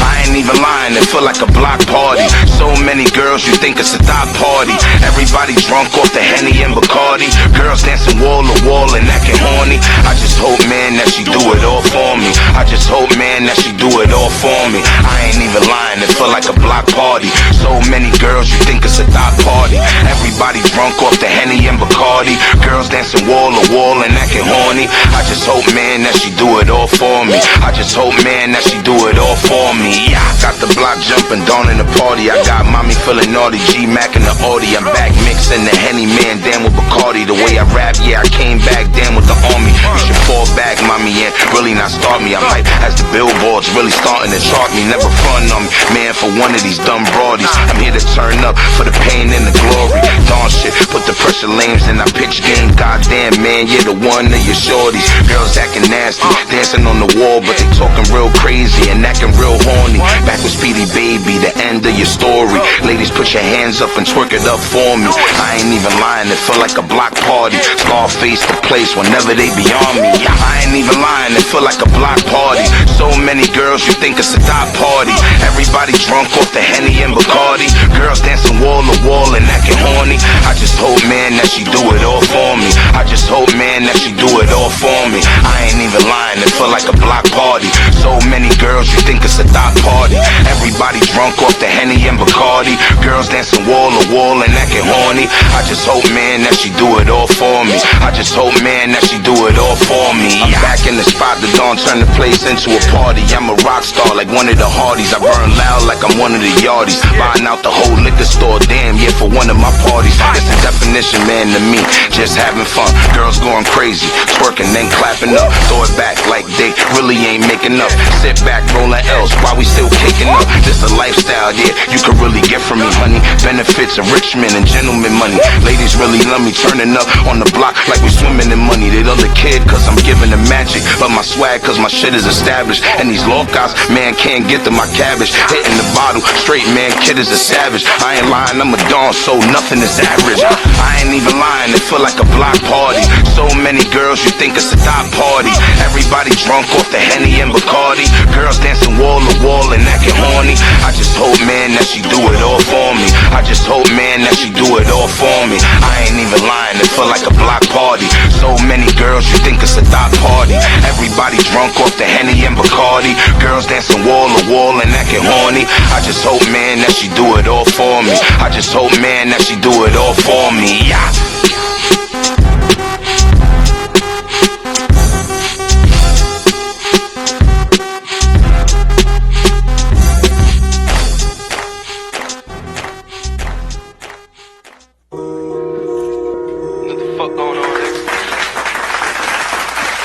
I ain't even lying, it feel like a block party. So many girls, you think it's a thought party. Everybody drunk off the Henny and Bacardi. Girls dancing wall to wall and acting horny. I just hope, man, that she do it all for me. I just hope, man, that she do it all for me. I ain't even lying, it feel like a block party. So many girls, you think it's a thought party. Everybody drunk off the Henny and Bacardi. Girls dancing wall to wall and acting horny. I just hope, man, that she do it all for me. I just hope, man, that she do it all for me. Yeah, got the block jumping, dawn in the party. I got mommy feeling naughty, G-Mac in the Audi. I'm back mixing the Henny, man, damn with Bacardi. The way I rap, yeah, I came back, damn with the army. You should fall back, mommy, and really not start me. I'm hype as the billboards really starting to chart me. Never front on me, man, for one of these dumb broadies. I'm here to turn up for the pain and the glory. Dawn shit, put the pressure bunch of lames and I pitch game. Goddamn, man, you're the one of your shorties. Girls acting nasty, dancing on the wall, but they talking real crazy and acting real horny. Back with Speedy Baby, the end of your story. Ladies, put your hands up and twerk it up for me. I ain't even lying, it feel like a block party. Scarface the place whenever they be on me. I ain't even lying, it feel like a block party. So many girls, you think it's a dot party. Everybody drunk off the Henny and Bacardi. Girls dancing wall to wall and acting horny. I just hope, man, that she do it all for me. I just hope, man, that she do it all for me. I ain't even lying, it feel like a block party. So many girls, you think it's a dot party. Everybody drunk off the Henny and Bacardi. Girls dancing wall to wall and acting horny. I just hope, man, that she do it all for me. I just hope, man, that she do it all for me. I'm back in the spot, the dawn turn the place into a party. I'm a rock star like one of the Hardys. I burn loud like I'm one of the Yardies. Buying out the whole liquor store, damn, yeah, for one of my parties. It's the definition, man, to me, just having fun. Girls going crazy, twerking, then clapping up. Throw it back like they really ain't making up. Sit back, rolling L's while we still caking up. This a lifestyle, yeah, you could really get from me, honey. Benefits of rich men and gentlemen money. Ladies really love me, turning up on the block like we swimming in money. They love the kid cause I'm giving them magic, but my swag cause my shit is established. And these locals, man, can't get to my cabbage. Hitting the bottle, straight man, kid is a savage. I ain't lying, I'm a dawn, so nothing is average. I ain't even lying, it feel like a block party. So many girls, you think it's a dot party. Everybody drunk off the Henny and Bacardi. Girls dancing wall to wall and acting horny. I just hope, man, that she do it all for me. I just hope, man, that she do it all for me. I ain't even lying, it feel like a block party. So many girls, you think it's a dot party. Everybody drunk off the Henny and Bacardi. Girls dancing wall to wall and acting horny. I just hope, man, that she do it all for me. I just hope, man, that she do it all for me. Yeah.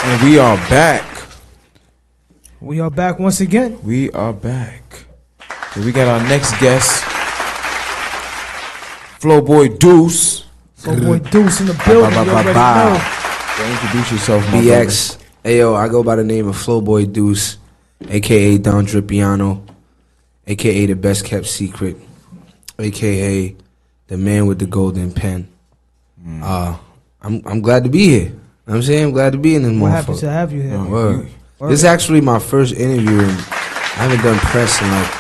And we are back. We are back once again. We are back. So we got our next guest, Flowboy Duce. Flowboy Duce in the building. You already know. So introduce yourself, my BX. Ayo, I go by the name of Flowboy Duce, aka Don Dripiano, aka the best kept secret, aka the man with the golden pen. I'm glad to be here. You know what I'm saying, I'm glad to be in this motherfucker. We're happy to have you here. Word. This is actually my first interview, and I haven't done press in like,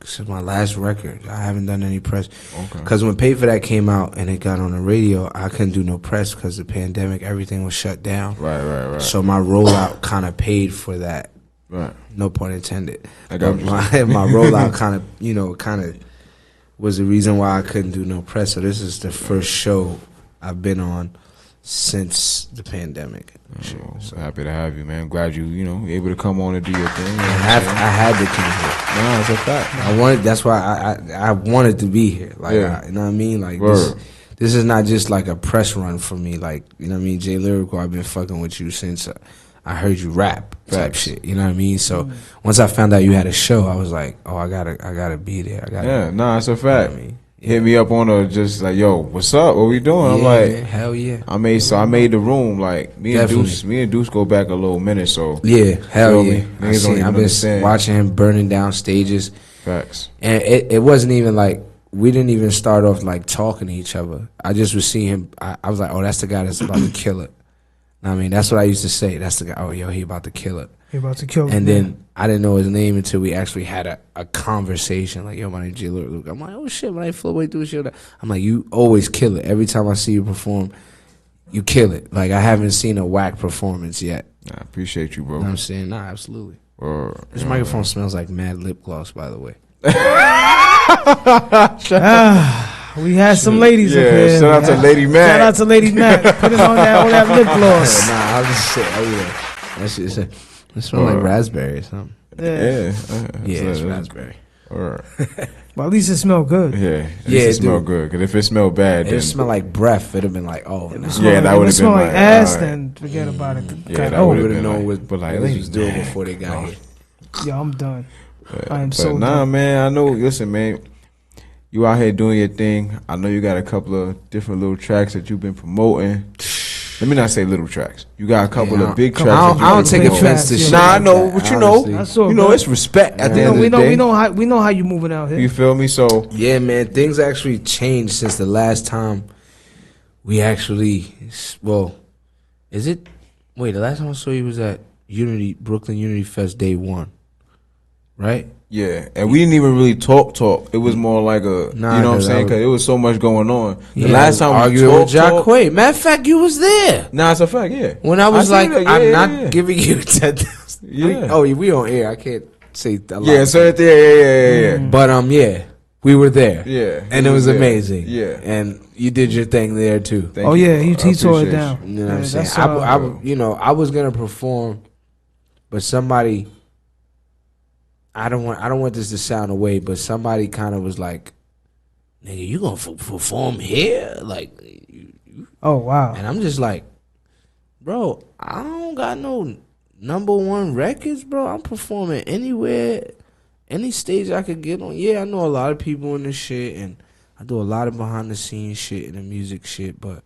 this is my last record. I haven't done any press. Because when Pay For That came out and it got on the radio, I couldn't do no press because the pandemic, everything was shut down. Right. So my rollout kind of paid for that. Right. No pun intended. I got my rollout kind of was the reason why I couldn't do no press. So this is the first show I've been on since the pandemic. So happy to have you, man. Glad you able to come on and do your thing. I had to come here. No, it's a fact. That's why I wanted to be here. Like, you know what I mean? Like this is not just like a press run for me. Like, you know what I mean? Jay Lyrical, I've been fucking with you since I heard you rap type shit. You know what I mean? So once I found out you had a show, I was like, oh, I gotta be there. It's a fact. You know what I mean? Hit me up on just like, yo, what's up? What we doing? I'm like, hell yeah. I made the room. Like me and Duce go back a little minute. So yeah, hell yeah. I've been watching him burning down stages. Facts. And it wasn't even like, we didn't even start off like talking to each other. I just was seeing him. I was like, oh, that's the guy that's about to kill it. I mean, that's what I used to say. That's the guy. Oh, yo, he about to kill it. He about to kill it. And then I didn't know his name until we actually had a conversation. Like, yo, my name's Jay Luke. I'm like, oh shit, my name Flowboy Duce. I'm like, you always kill it. Every time I see you perform, you kill it. Like, I haven't seen a whack performance yet. I appreciate you, bro. You know what I'm saying? Nah, absolutely. This microphone smells like mad lip gloss, by the way. We had some ladies up here. Shout out to Lady Mac. Shout out to Lady Mac. Put it on that lip gloss. Nah, I was just saying, that shit it smells like raspberry or something. Yeah, it's raspberry. Well, at least it smelled good. Yeah, it smelled good. Because if it smelled bad, it smelled like breath. It'd have been like, oh, that would have been smelled like ass. Then forget about it. Yeah, that would have known what they was doing before they got here. Yeah, I'm done. I am so done. Man, I know. Listen, man. You out here doing your thing. I know you got a couple of different little tracks that you've been promoting. Let me not say little tracks. You got a couple of big tracks. I don't take offense to shit. Nah, I know, but you know, good. It's respect at the end of the day. We know how you moving out here. You feel me? So yeah, man, things actually changed since the last time we actually. Well, is it? Wait, the last time I saw you was at Brooklyn Unity Fest Day 1, right? Yeah, and we didn't even really talk. It was more like you know what I'm saying? Because it was so much going on. The last time we arguing with Jack Quaid. Matter of fact, you was there. Nah, it's a fact. Yeah. When I was like, I'm not giving you 10,000. Yeah. We on air. I can't say a lot. Yeah. So yeah. But yeah, we were there. Yeah. And it was amazing. Yeah. And you did your thing there too. Thank you. He tore it down. You know what I'm saying? I was gonna perform, but somebody. I don't want this to sound away, but somebody kind of was like, "Nigga, you gonna perform here?" Like, oh wow! And I'm just like, bro, I don't got no #1 records, bro. I'm performing anywhere, any stage I could get on. Yeah, I know a lot of people in this shit, and I do a lot of behind the scenes shit and the music shit, but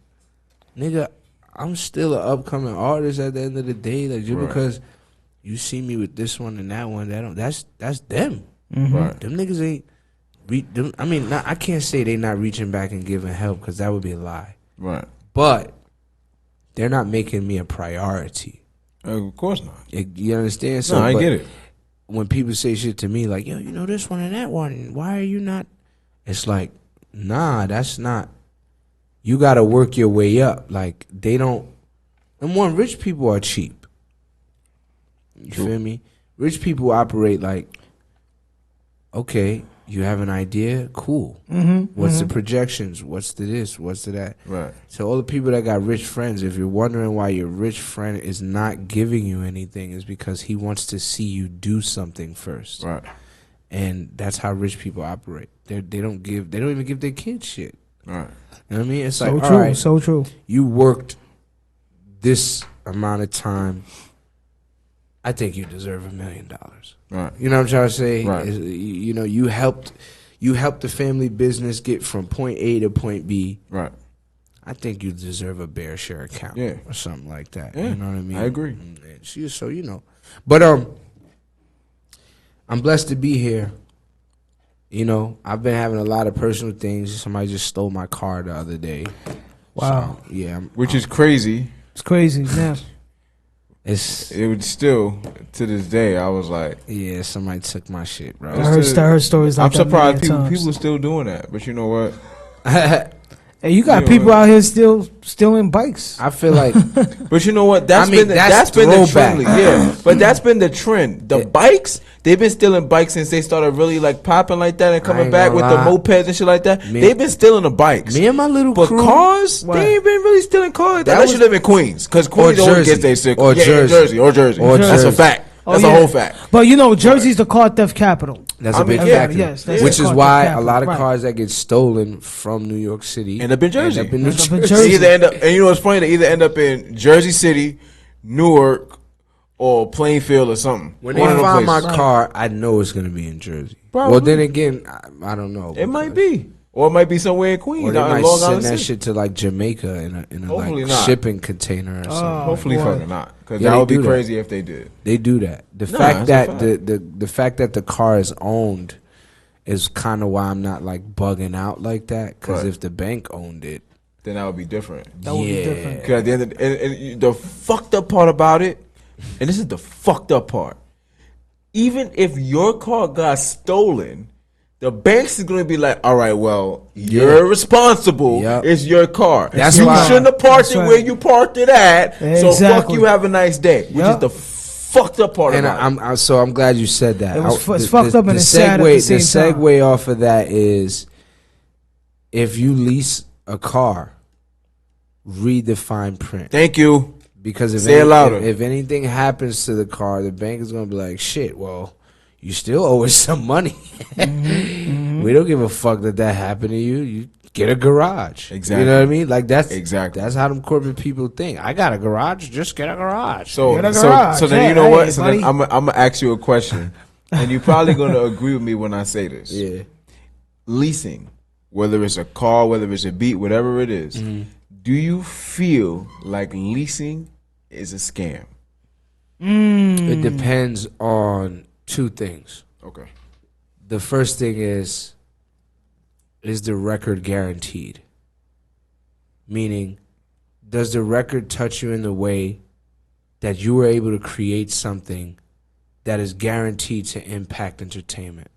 nigga, I'm still an upcoming artist at the end of the day. Like just because you see me with this one and that one, that's them. Mm-hmm. Right. Them niggas ain't. I mean, I can't say they not reaching back and giving help because that would be a lie. Right. But they're not making me a priority. Of course not. You understand? So no, I get it. When people say shit to me like, yo, you know this one and that one, why are you not? It's like, nah, that's not. You got to work your way up. Like, they don't. And one, rich people are cheap. You feel me? Rich people operate like, okay, you have an idea? Cool. Mm-hmm, What's the projections? What's the this? What's the that? Right. So all the people that got rich friends, if you're wondering why your rich friend is not giving you anything, is because he wants to see you do something first. Right. And that's how rich people operate. They don't even give their kids shit. Right. You know what I mean? It's so like, true, all right, so true. You worked this amount of time. I think you deserve $1 million. Right. You know what I'm trying to say? Right. You know, you helped the family business get from point A to point B. Right. I think you deserve a bear share account or something like that. Yeah. You know what I mean? I agree. So you know. But I'm blessed to be here. You know, I've been having a lot of personal things. Somebody just stole my car the other day. Wow. So, yeah. Which is crazy. It's crazy, yeah. It would still, to this day, I was like, yeah, somebody took my shit, bro. I heard stories like I'm that. surprised people are still doing that, but you know what? Hey, you got people out here still stealing bikes. I feel like, but you know what? That's been the trend. Yeah, but that's been the trend. The bikes, they've been stealing bikes since they started really like popping like that and coming back with the mopeds and shit like that. They've been stealing the bikes. Me and my little but crew, cars, they ain't been really stealing cars. Unless you live in Queens, because Queens always gets their sick. Or Jersey. That's a fact. That's a whole fact. But you know, Jersey's the car theft capital. That's a big factor. Yes, which is why a lot of cars that get stolen from New York City end up in Jersey. Jersey. Either end up, and you know what's funny? They either end up in Jersey City, Newark, or Plainfield or something. When they find my car, I know it's going to be in Jersey. Probably. Well, then again, I don't know. It might be. Or it might be somewhere in Queens. Or they might send that shit to like Jamaica in a like shipping container or something. Hopefully fucking not. Because that would be crazy if they did. They do that. The fact that the fact that the car is owned is kind of why I'm not like bugging out like that. Because if the bank owned it, then that would be different. That would be different. Because at the end of the fucked up part about it, and this is the fucked up part, even if your car got stolen, the banks is going to be like, all right, well, you're responsible. Yep. It's your car. That's you why. shouldn't have parked it where you parked it at. Exactly. So fuck you, have a nice day. Which is the fucked up part and about it. So I'm glad you said that. It's fucked up and it's sad at the same time. The segue off of that is, if you lease a car, read the fine print. Thank you. Because if anything happens to the car, the bank is going to be like, shit, well, you still owe us some money. Mm-hmm. We don't give a fuck that happened to you. You get a garage. Exactly. You know what I mean? Like that's how them corporate people think. I got a garage. Just get a garage. So then you know what? So then I'm gonna ask you a question, and you're probably gonna agree with me when I say this. Yeah. Leasing. whether it's a car, whether it's a beat, whatever it is, do you feel like leasing is a scam? It depends on two things. Okay. The first thing is the record guaranteed? Meaning, does the record touch you in the way that you were able to create something that is guaranteed to impact entertainment?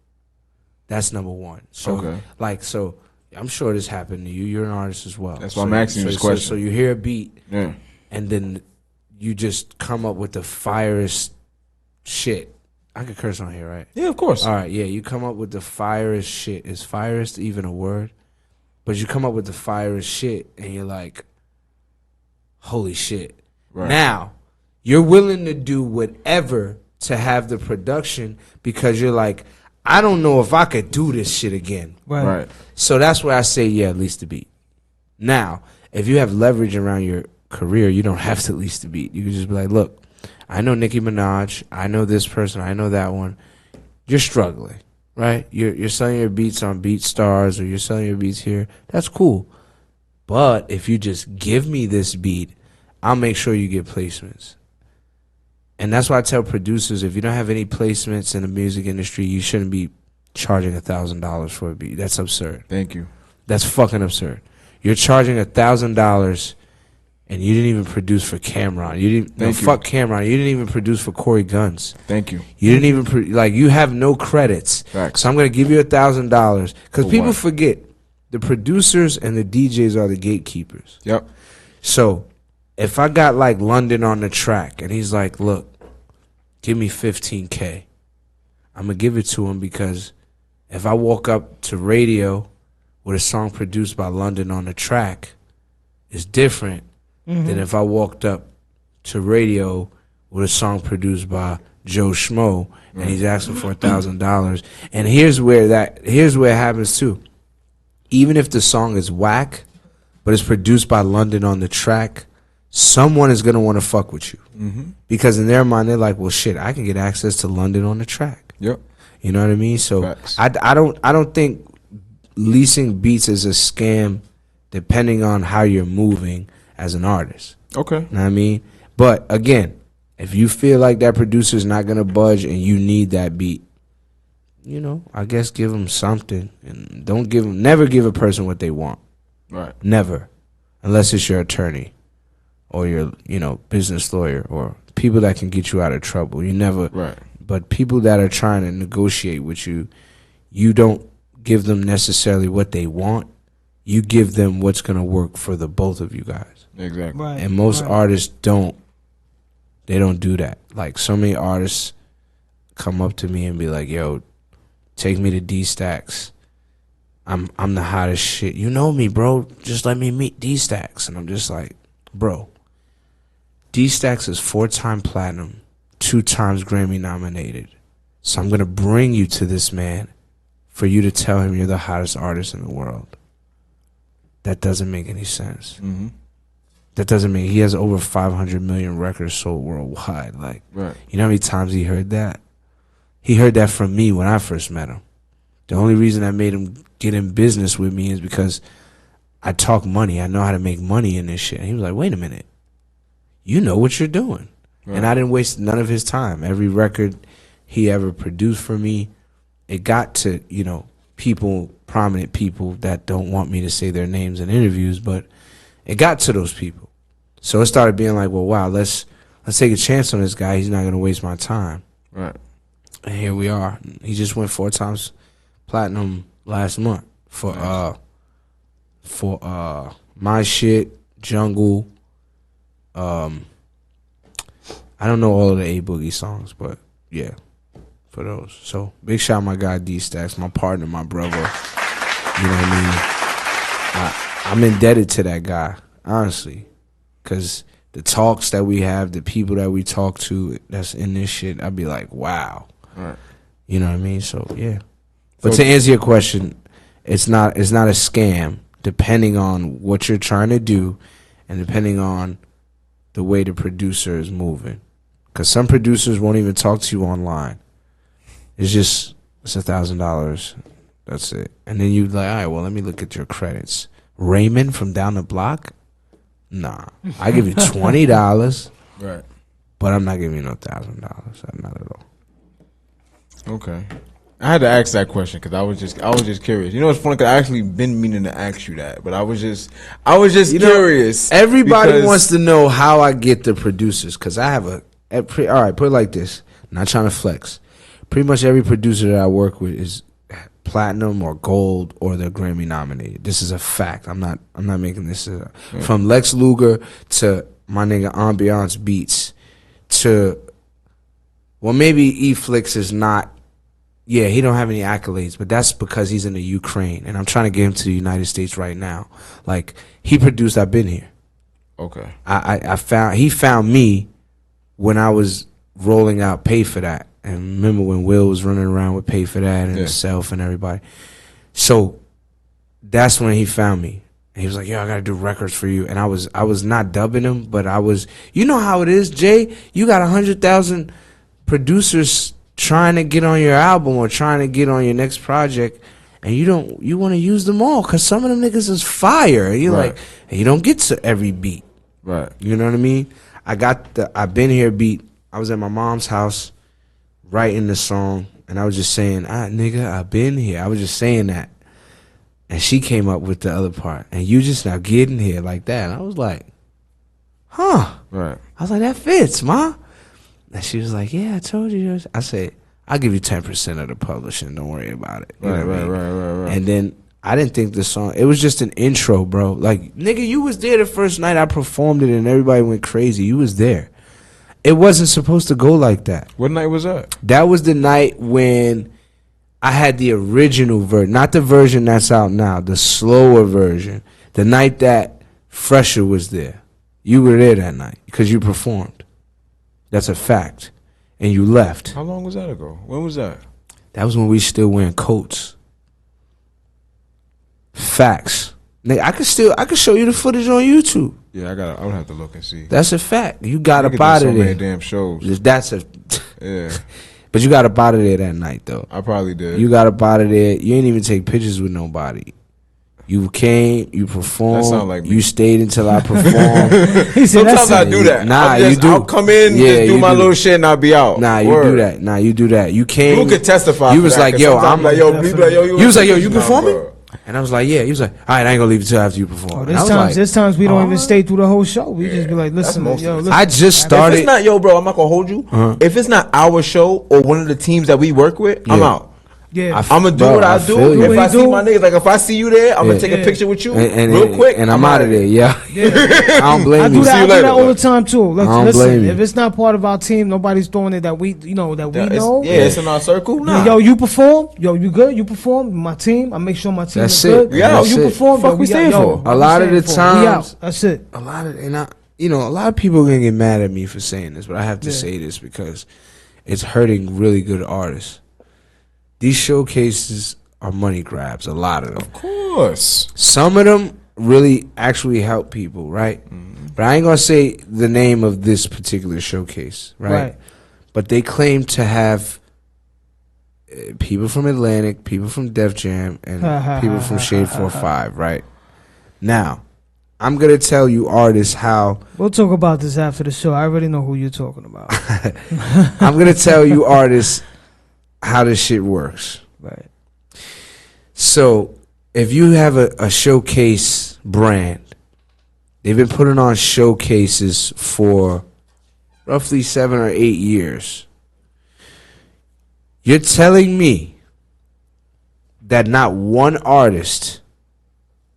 That's number one. So, so I'm sure this happened to you. You're an artist as well. That's why I'm asking you this question. So you hear a beat, and then you just come up with the firest shit. I could curse on here, right? Yeah, of course. All right, yeah. You come up with the firest shit. Is firest even a word? But you come up with the firest shit, and you're like, holy shit. Right. Now, you're willing to do whatever to have the production because you're like, I don't know if I could do this shit again. Right. So that's where I say, yeah, lease the beat. Now, if you have leverage around your career, you don't have to lease the beat. You can just be like, look, I know Nicki Minaj, I know this person, I know that one. You're struggling, right? You're selling your beats on BeatStars or you're selling your beats here. That's cool. But if you just give me this beat, I'll make sure you get placements. And that's why I tell producers, if you don't have any placements in the music industry, you shouldn't be charging $1,000 for a beat. That's absurd. Thank you. That's fucking absurd. You're charging $1,000 and you didn't even produce for Cameron. You didn't. Fuck Cameron. You didn't even produce for Corey Guns. Thank you. You didn't even you have no credits. Facts. So I'm gonna give you $1,000 because people forget the producers and the DJs are the gatekeepers. Yep. So if I got like London on the track and he's like, look, give me $15K, I'm going to give it to him because if I walk up to radio with a song produced by London on the track, it's different than if I walked up to radio with a song produced by Joe Schmo and he's asking for $1,000. And here's where it happens too. Even if the song is whack, but it's produced by London on the track, someone is going to want to fuck with you. Because in their mind, they're like, well, shit, I can get access to London on the track. Yep. You know what I mean? So I don't think leasing beats is a scam depending on how you're moving as an artist. Okay. You know what I mean? But again, if you feel like that producer's not going to budge and you need that beat, you know, I guess give them something. And never give a person what they want. Right. Never. Unless it's your attorney or your, business lawyer or people that can get you out of trouble. You never. Right. But people that are trying to negotiate with you, you don't give them necessarily what they want. You give them what's going to work for the both of you guys. Exactly. Right. And most artists don't. They don't do that. Like so many artists come up to me and be like, yo, take me to D-Stacks. I'm the hottest shit. You know me, bro. Just let me meet D-Stacks. And I'm just like, bro, D-Stacks is 4-time platinum, 2 times Grammy nominated. So I'm going to bring you to this man for you to tell him you're the hottest artist in the world. That doesn't make any sense. That doesn't mean he has over 500 million records sold worldwide. Like, you know how many times he heard that? He heard that from me when I first met him. The only reason I made him get in business with me is because I talk money. I know how to make money in this shit. And he was like, wait a minute. You know what you're doing. And I didn't waste none of his time. Every record he ever produced for me, it got to, people, prominent people that don't want me to say their names in interviews, but it got to those people. So it started being like, well, wow, let's take a chance on this guy. He's not going to waste my time. Right. And here we are. He just went 4 times platinum last month for My Shit, Jungle. I don't know all of the A Boogie songs, but yeah, for those. So big shout out my guy D-Stacks, my partner, my brother. You know what I mean? I'm indebted to that guy, honestly, because the talks that we have, the people that we talk to that's in this shit, I'd be like, wow. Right. You know what I mean? So yeah. But to answer your question, it's not a scam, depending on what you're trying to do and depending on the way the producer is moving. Because some producers won't even talk to you online. It's $1,000. That's it. And then you like, all right, well, let me look at your credits. Raymond from down the block? Nah. I give you $20. Right. But I'm not giving you no $1,000. Not at all. Okay. I had to ask that question because I was just curious. You know, it's funny because I actually been meaning to ask you that, but I was just curious. Everybody wants to know how I get the producers because I have all right, put it like this. Not trying to flex. Pretty much every producer that I work with is platinum or gold or they're Grammy nominated. This is a fact. I'm not making this up. Yeah. From Lex Luger to my nigga Ambiance Beats to, well, maybe E-Flix is not. Yeah, he don't have any accolades, but that's because he's in the Ukraine, and I'm trying to get him to the United States right now. Like, he produced I've Been Here. Okay. He found me when I was rolling out Pay For That. And remember when Will was running around with Pay For That and himself and everybody. So that's when he found me. And he was like, yo, I got to do records for you. And I was not dubbing him, but I was, you know how it is, Jay? You got 100,000 producers trying to get on your album or trying to get on your next project, and you want to use them all because some of them niggas is fire. You like, and you don't get to every beat. Right. You know what I mean? I got the I've Been Here beat. I was at my mom's house writing the song, and I was just saying, nigga, I've been here. I was just saying that. And she came up with the other part. And you just now getting here like that. And I was like, huh. Right. I was like, that fits, ma. And she was like, yeah, I told you. I said, I'll give you 10% of the publishing. Don't worry about it. You know what I mean? Right. And then I didn't think the song, it was just an intro, bro. Like, nigga, you was there the first night I performed it and everybody went crazy. You was there. It wasn't supposed to go like that. What night was that? That was the night when I had the original version, not the version that's out now, the slower version. The night that Fresher was there. You were there that night because you performed. That's a fact. And you left. How long was that ago? When was that? That was when we still wearing coats. Facts. Nigga, I could show you the footage on YouTube. Yeah, I would have to look and see. That's a fact. You got up out of there. So many damn shows. That's a yeah. But you got up out of there that night though. I probably did. You got up out of there. You ain't even take pictures with nobody. You came, you performed. That sound like me. You stayed until I performed. Sometimes I do that. Nah, you do. I'll come in, do my little shit, and I'll be out. Nah, you do that. Nah, you do that. You came. You could testify. You was that, like, yo, I'm like, yo, people like, yo, you was like, yo, you performing? And I was like, yeah. He was like, all right, I ain't gonna leave it till after you perform. There's times we don't even stay through the whole show. We just be like, listen, listen. I just started. If it's not, yo, bro, I'm not gonna hold you. If it's not our show or one of the teams that we work with, I'm out. Yeah, I'm gonna do what I do. If I see my niggas, like if I see you there, I'm gonna take a picture with you real quick, and I'm out of there. Yeah, I don't blame you. I do that all the time too. Like, I don't blame you. If it's not part of our team, nobody's doing it that we know. Yeah, it's in our circle. Nah. Yo, you perform. Yo, you good? You perform. My team. I make sure my team is good. Yo, you perform. Fuck, we staying for. A lot of the times, that's it. A lot of a lot of people are gonna get mad at me for saying this, but I have to say this because it's hurting really good artists. These showcases are money grabs, a lot of them. Of course. Some of them really actually help people, right? Mm-hmm. But I ain't going to say the name of this particular showcase, right? But they claim to have people from Atlantic, people from Def Jam, and people from Shade 4-5, right? Now, I'm going to tell you artists how... We'll talk about this after the show. I already know who you're talking about. I'm going to tell you artists how this shit works. Right. So, if you have a showcase brand, they've been putting on showcases for roughly 7 or 8 years. You're telling me that not one artist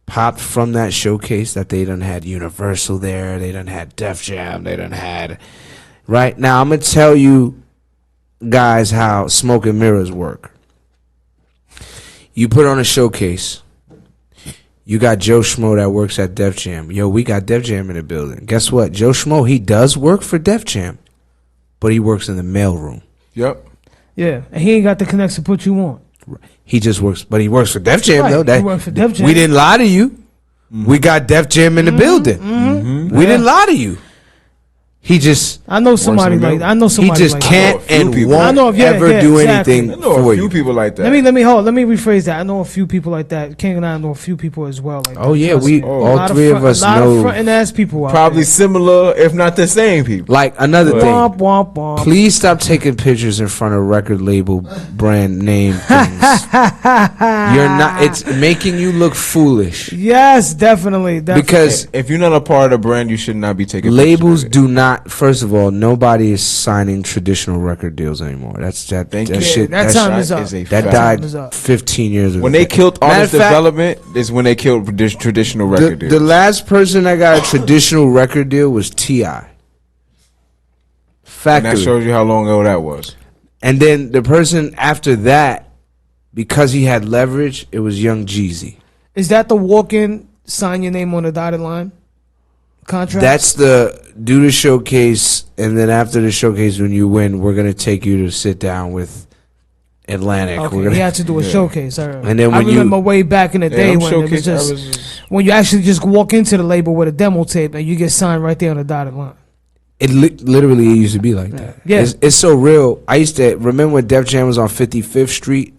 popped from that showcase, that they done had Universal there, they done had Def Jam, they done had... Right? Now, I'm going to tell you guys how smoke and mirrors work. You put on a showcase. You got Joe Schmo that works at Def Jam. Yo, we got Def Jam in the building. Guess what? Joe Schmo, he does work for Def Jam, but he works in the mailroom. Yep. Yeah, and he ain't got the connects to put you on. He just works, but he works for Def Jam, though. He works for Def Jam. We didn't lie to you. Mm-hmm. We got Def Jam in the building. Mm-hmm. We didn't lie to you. He just. I know somebody like that. I know somebody. He just like can't that. and won't ever do anything I know for a few you. people like that. Let me rephrase that. I know a few people like that. King and I know a few people as well. Like Oh that. yeah, Trust we me. all three of us a lot know. of frontin' ass people out Probably there. similar, if not the same people. Like another thing. Womp, womp, womp. Please stop taking pictures in front of record label brand name things. You're not. It's making you look foolish. Yes, definitely. Because if you're not a part of the brand, you should not be taking labels. pictures of it. Do not. First of all, nobody is signing traditional record deals anymore. That shit. That time is up. That died 15 years ago. When they killed artist development, is when they killed traditional record deals. The last person that got a traditional record deal was T.I. Factory. And that shows you how long ago that was. And then the person after that, because he had leverage, it was Young Jeezy. Is that the walk-in, sign your name on the dotted line contract? That's the do the showcase, and then after the showcase, when you win, we're gonna take you to sit down with Atlantic. Okay, he had to do a showcase. And then I when remember way back in the day when it was just when you actually just walk into the label with a demo tape and you get signed right there on the dotted line. It literally used to be like that. Yeah. It's so real. I used to remember when Def Jam was on 55th Street.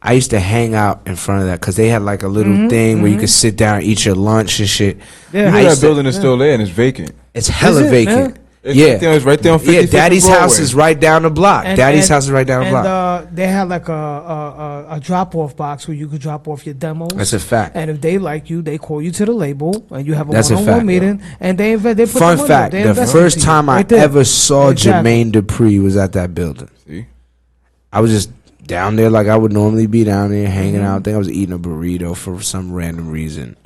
I used to hang out in front of that because they had like a little thing where you could sit down and eat your lunch and shit. Yeah, you know that building is still there and it's vacant. It's hella vacant. It's right there on 55th Yeah, Daddy's Broadway. house is right down the block. Daddy's house is right down the block. And they had like a drop-off box where you could drop off your demos. That's a fact. And if they like you, they call you to the label and you have a That's a one-on-one fact, meeting. And they put Fun the money fact: up. They the invest first into you. time I Right there. ever saw Exactly. Jermaine Dupri was at that building. See, I was just down there like I would normally be down there hanging out. I think I was eating a burrito for some random reason.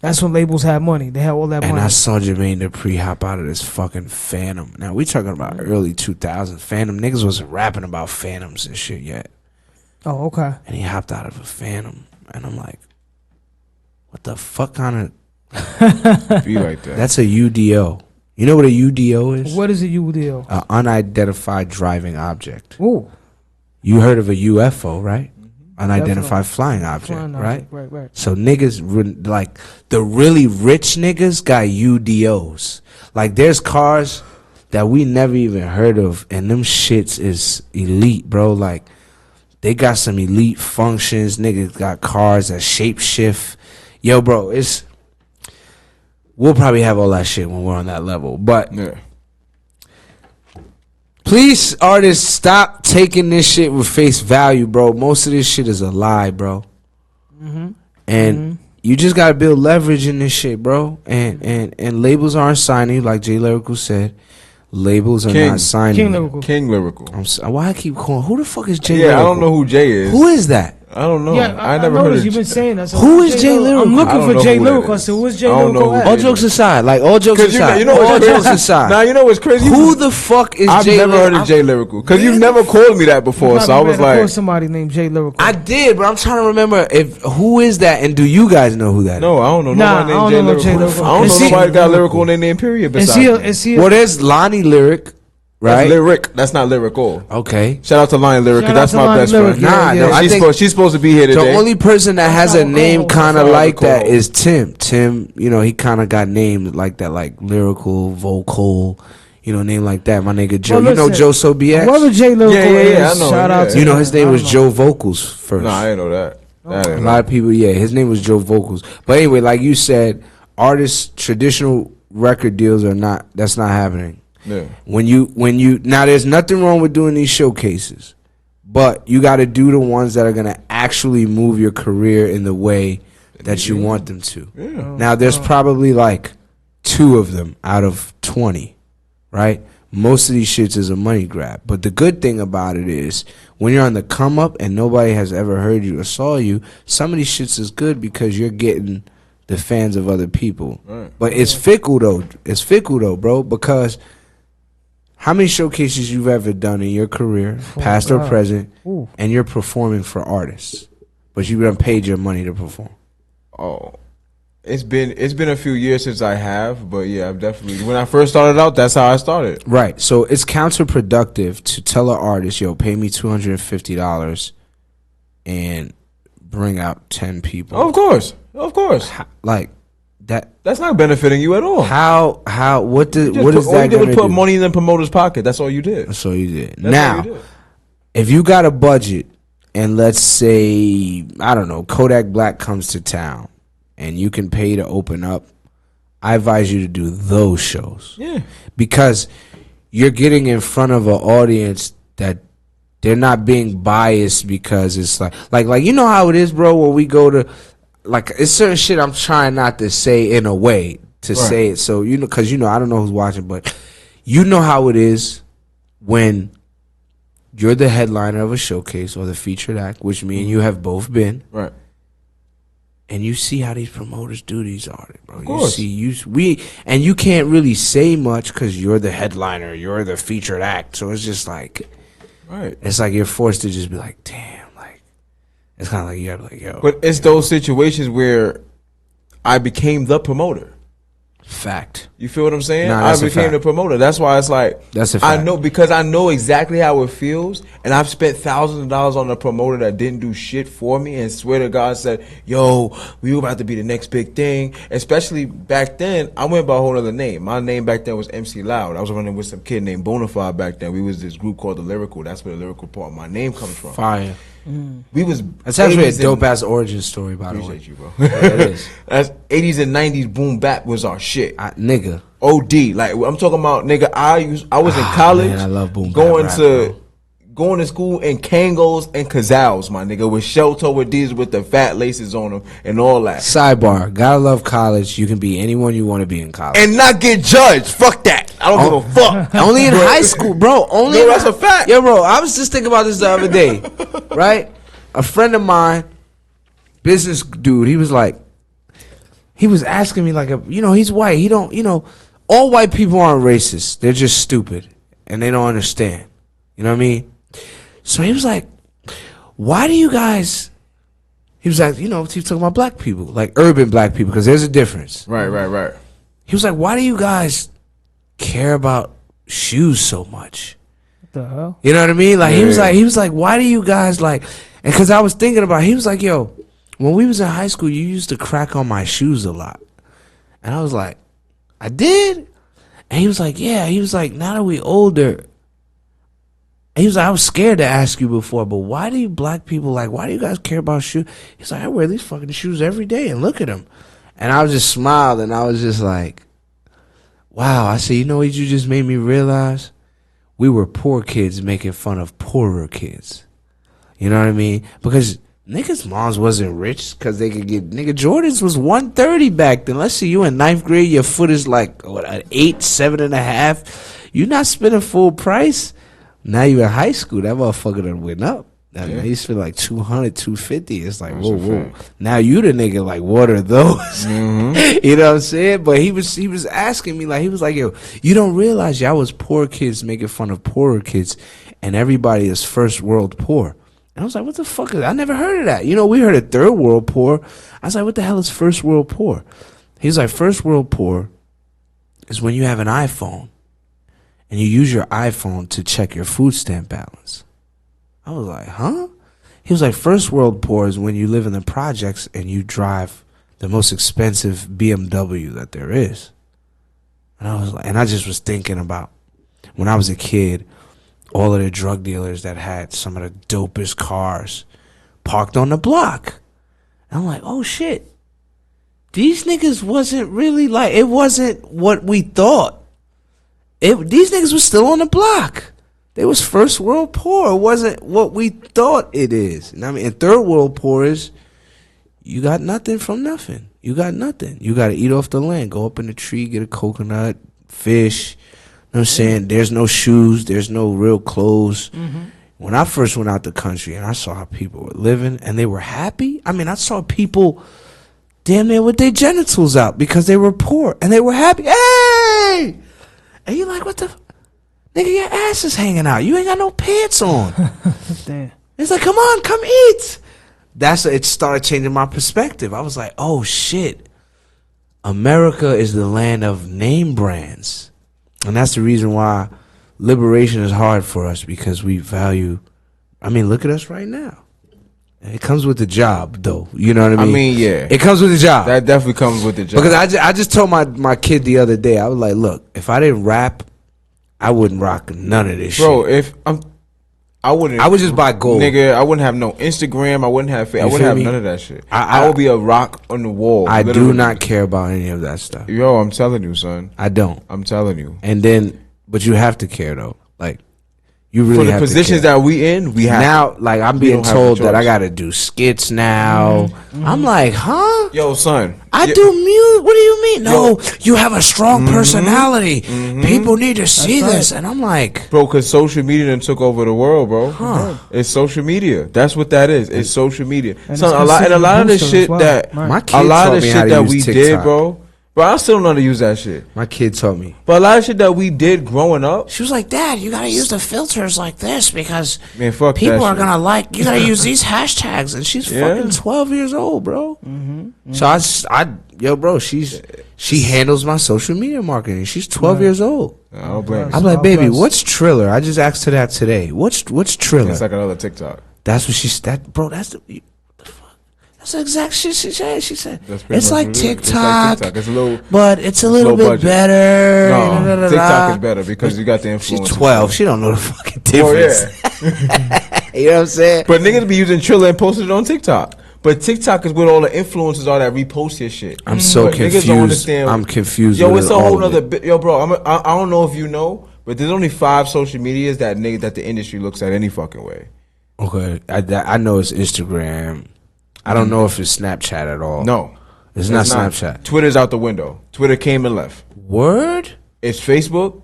That's when labels had money. They had all that And money. I saw Jermaine Dupri hop out of this fucking Phantom. Now we talking about early 2000s. Phantom niggas wasn't rapping about Phantoms and shit yet. Oh, okay. And he hopped out of a Phantom, and I'm like, what the fuck kind of be like that? That's a UDO. You know what a UDO is? What is a UDO? An unidentified driving object. Ooh. You heard of a UFO, right? Definitely. Unidentified flying object, Flying right? object, right. So niggas, like the really rich niggas got UDOs. Like there's cars that we never even heard of, and them shits is elite, bro. Like they got some elite functions. Niggas got cars that shape shift. Yo, bro, we'll probably have all that shit when we're on that level. But please, artists, stop taking this shit with face value, bro. Most of this shit is a lie, bro. And you just gotta build leverage in this shit, bro. And labels aren't signing, like Jay Lyrical said. Labels are not signing. King Lyrical. Why I keep calling? Who the fuck is Jay? Yeah, Lyrical? I don't know who Jay is. Who is that? I don't know. Yeah, I never heard of you've been saying that. So Who is Jay Lyrical? I'm looking I don't for know Jay who that Lyrical. I is. said, who's Jay I don't know Lyrical? who at? All jokes aside, like all jokes aside, you know what's all crazy? jokes aside. Now you know what's crazy. Who the fuck is I've Jay never Lyrical? heard of Jay Lyrical because you've never called me that before. So I was like, somebody named Jay Lyrical. I did, but I'm trying to remember who is that, and do you guys know who that is? no, I don't know Nah, nobody named Jay Lyrical. I don't know nobody got lyrical in their name. Period. Is Besides me. he? Well, there's Lonnie Lyric, right? That's lyric. That's not lyrical. Okay. Shout out to Lonnie Lyric because Shout out that's to my Lonnie best Lyric, friend. yeah, yeah. I think she's supposed to be here today. the only person that has a name kind of That's like how I that recall. is Tim. Tim, you know, he kind of got named like that, like lyrical, vocal, you know, name like that. My nigga Joe, Well, you know listen, Joe Sobiak? Whoever Jay Lyrical Yeah, is, I know, shout out to You know, him. his name I was don't Joe Vocals first. No, I didn't know that. I didn't A know. lot of people, yeah, his name was Joe Vocals. But anyway, like you said, artists, traditional record deals that's not happening. Yeah. When you now, there's nothing wrong with doing these showcases, but you got to do the ones that are gonna actually move your career in the way that you want them to. Yeah. Now, there's probably like 2 of them out of 20, right? Most of these shits is a money grab. But the good thing about it is when you're on the come up and nobody has ever heard you or saw you, some of these shits is good because you're getting the fans of other people. Right. But it's fickle though, bro, because how many showcases you've ever done in your career, past or present, and you're performing for artists, but you done paid your money to perform? Oh, it's been a few years since I have, but yeah, I've definitely. When I first started out, that's how I started. Right. So it's counterproductive to tell an artist, yo, pay me $250 and bring out 10 people. Of course. Like, That's not benefiting you at all. How what is all that you going did to was put do? money in the promoter's pocket. That's all you did. That's all you did. That's Now, all you did. if you got a budget and let's say, I don't know, Kodak Black comes to town and you can pay to open up, I advise you to do those shows. Yeah. Because you're getting in front of an audience that they're not being biased because it's like you know how it is, bro, when we go to, like, it's certain shit I'm trying not to say in a way to say it. So, you know, because, you know, I don't know who's watching, but you know how it is when you're the headliner of a showcase or the featured act, which me and you have both been. Right. And you see how these promoters do these artists, bro. Of course. And you can't really say much because you're the headliner, you're the featured act. So it's just like, right. It's like you're forced to just be like, damn, like, it's kind of like you gotta be like, yo. But it's those situations where I became the promoter. Fact. You feel what I'm saying? Nah, I became the promoter. That's why it's like, that's a fact. I know, because I know exactly how it feels, and I've spent thousands of dollars on a promoter that didn't do shit for me, and swear to God said, yo, we were about to be the next big thing. Especially back then, I went by a whole other name. My name back then was MC Loud. I was running with some kid named Bonafide back then. We was this group called The Lyrical. That's where the lyrical part of my name comes from. Fire. We was That's actually a dope ass origin story, by the way. Appreciate you, bro. Yeah, it is. That's 80s and 90s boom bap was our shit. Nigga. OD. Like, I'm talking about, nigga, I was in college. Man, I love boom bap going rap, to going to school in Kangos and Kazals, my nigga, with shell toe with these with the fat laces on them and all that. Sidebar, gotta love college. You can be anyone you want to be in college. And not get judged. Fuck that. I don't give a fuck. Only in high school, bro. Only No, that's a fact. Yo, bro, I was just thinking about this the other day, right? A friend of mine, business dude, he was asking me like, he's white. He don't, all white people aren't racist. They're just stupid and they don't understand. You know what I mean? So he was like, why do you guys, he was like, he was talking about black people, like urban black people, because there's a difference. Right. He was like, why do you guys care about shoes so much? What the hell? You know what I mean? Like, he was like, why do you guys like, and because I was thinking about it, he was like, yo, when we was in high school, you used to crack on my shoes a lot. And I was like, I did? And he was like, yeah. He was like, now that we older, and he was like, I was scared to ask you before, but why do you black people, why do you guys care about shoes? He's like, I wear these fucking shoes every day and look at them. And I was just smiled and I was just like, wow. I said, you know what you just made me realize? We were poor kids making fun of poorer kids. You know what I mean? Because niggas' moms wasn't rich because they could get, Jordans was 130 back then. Let's see, you in 9th grade, your foot is like, what, an 8, 7.5. You're not spending full price. Now you in high school, that motherfucker done went up. Now you spend like 200, 250. It's like, whoa. Now you the nigga, like, what are those? Mm-hmm. You know what I'm saying? But he was asking me, like, he was like, yo, you don't realize y'all was poor kids making fun of poorer kids, and everybody is first world poor. And I was like, what the fuck is that? I never heard of that. We heard of third world poor. I was like, what the hell is first world poor? He's like, first world poor is when you have an iPhone and you use your iPhone to check your food stamp balance. I was like, huh? He was like, first world poor is when you live in the projects and you drive the most expensive BMW that there is. And I was like, and I just was thinking about when I was a kid, all of the drug dealers that had some of the dopest cars parked on the block. And I'm like, oh shit. These niggas wasn't really it wasn't what we thought. These niggas was still on the block. They was first world poor. It wasn't what we thought it is. And I mean, and third world poor is you got nothing from nothing. You got nothing. You got to eat off the land. Go up in the tree, get a coconut, fish. You know what I'm saying? There's no shoes. There's no real clothes. Mm-hmm. When I first went out the country and I saw how people were living and they were happy. I mean, I saw people damn near with their genitals out because they were poor and they were happy. Hey! And you like, what the... Nigga, your ass is hanging out. You ain't got no pants on. Damn. It's like, come on, come eat. It started changing my perspective. I was like, oh shit. America is the land of name brands. And that's the reason why liberation is hard for us, because we value, I mean, look at us right now. It comes with the job, though. You know what I mean? I mean, yeah. It comes with the job. That definitely comes with the job. Because I just told my kid the other day, I was like, look, if I didn't rap, I wouldn't rock none of this shit. Bro, I would just buy gold. Nigga, I wouldn't have no Instagram. I wouldn't have none of that shit. I would be a rock on the wall. I do not care about any of that stuff. Yo, I'm telling you, son. I don't. I'm telling you. And then, but you have to care, though. Like, you really for the have positions to care. that we in, we have now. Like I'm being told that I got to do skits now. I'm like, huh? Yo, son, I do music. What do you mean? No, you have a strong personality. People need to see this, and I'm like, bro, because social media done took over the world, bro. It's social media. That's what that is. It's social media. Son, a lot of the shit that we did, bro. But I still don't know how to use that shit. My kid taught me. But a lot of shit that we did growing up. She was like, Dad, you gotta use the filters like this because fuck people are gonna like, you gotta use these hashtags. And she's fucking 12 years old, bro. So yo, bro, she handles my social media marketing. She's 12 years old. I don't blame her. I'm like, baby, what's Triller? I just asked her that today. What's Triller? It's like another TikTok. That's what bro, that's the That's the exact shit she said. She said it's like TikTok, it's a little, but it's a little bit better. No, TikTok is better because you got the influence. She's 12. She don't know the fucking difference. Oh, yeah. You know what I'm saying? But niggas be using Triller and posting it on TikTok. But TikTok is where all the influencers are that repost your shit. I'm so confused. Niggas don't understand. I'm confused. Yo, it's a whole nother bit. Yo, bro, I don't know if you know, but there's only 5 social medias that the industry looks at any fucking way. Okay, I know it's Instagram. I don't know if it's Snapchat at all. No. It's not Snapchat. Twitter's out the window. Twitter came and left. Word? It's Facebook,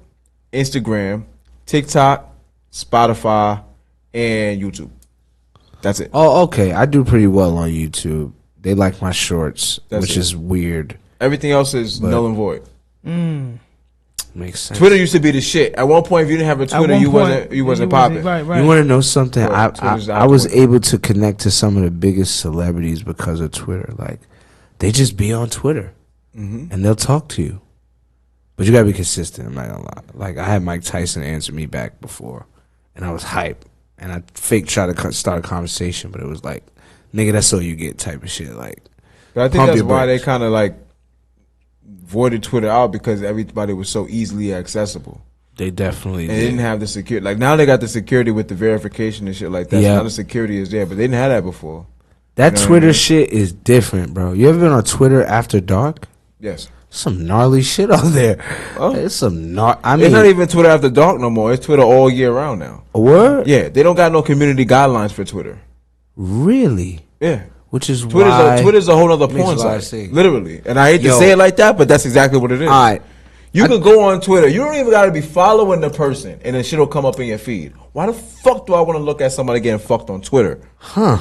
Instagram, TikTok, Spotify, and YouTube. That's it. Oh, okay. I do pretty well on YouTube. They like my shorts, which is weird. Everything else is null and void. Makes sense. Twitter used to be the shit. At one point, if you didn't have a Twitter, you wasn't popping. Right. You want to know something? I was able to connect to some of the biggest celebrities because of Twitter. Like, they just be on Twitter, and they'll talk to you. But you gotta be consistent. I'm not gonna lie. Like, I had Mike Tyson answer me back before, and I was hype, and I tried to start a conversation, but it was like, nigga, that's all you get type of shit. Like, but I think that's why they kind of like voided Twitter out, because everybody was so easily accessible. They definitely They didn't have the security. Like, now they got the security with the verification and shit like that. Yeah. So now the security is there, but they didn't have that before. That Twitter shit is different, bro. You ever been on Twitter after dark? Yes. Some gnarly shit on there. Oh. It's some I mean, it's not even Twitter after dark no more. It's Twitter all year round now. A word? Yeah, they don't got no community guidelines for Twitter. Really? Yeah. Which is why Twitter's a whole other porn site, literally. And I hate to say it like that, but that's exactly what it is. All right. You can go on Twitter. You don't even got to be following the person, and then shit will come up in your feed. Why the fuck do I want to look at somebody getting fucked on Twitter? Huh.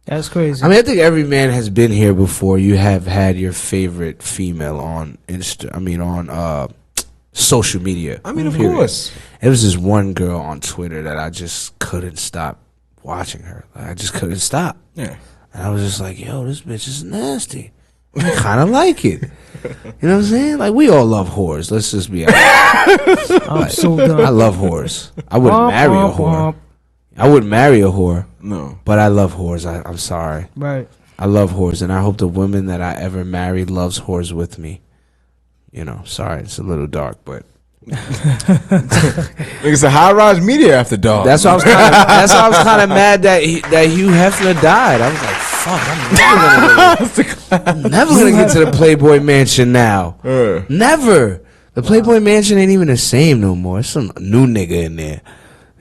That's crazy. I mean, I think every man has been here before. You have had your favorite female on social media. I mean, of course. It was this one girl on Twitter that I just couldn't stop watching her. Like, I just couldn't stop. Yeah. And I was just like, yo, this bitch is nasty. I kind of like it. You know what I'm saying? Like, we all love whores. Let's just be honest. I'm so done. I love whores. I wouldn't marry a whore. I wouldn't marry a whore. No. But I love whores. I'm sorry. Right. I love whores. And I hope the woman that I ever marry loves whores with me. You know, sorry. It's a little dark, but. It's a high-rise media after dark. That's why I was kind of mad that Hugh Hefner died. I was like, fuck, I'm never gonna get to the Playboy Mansion now. Never. The Playboy Mansion ain't even the same no more. It's some new nigga in there.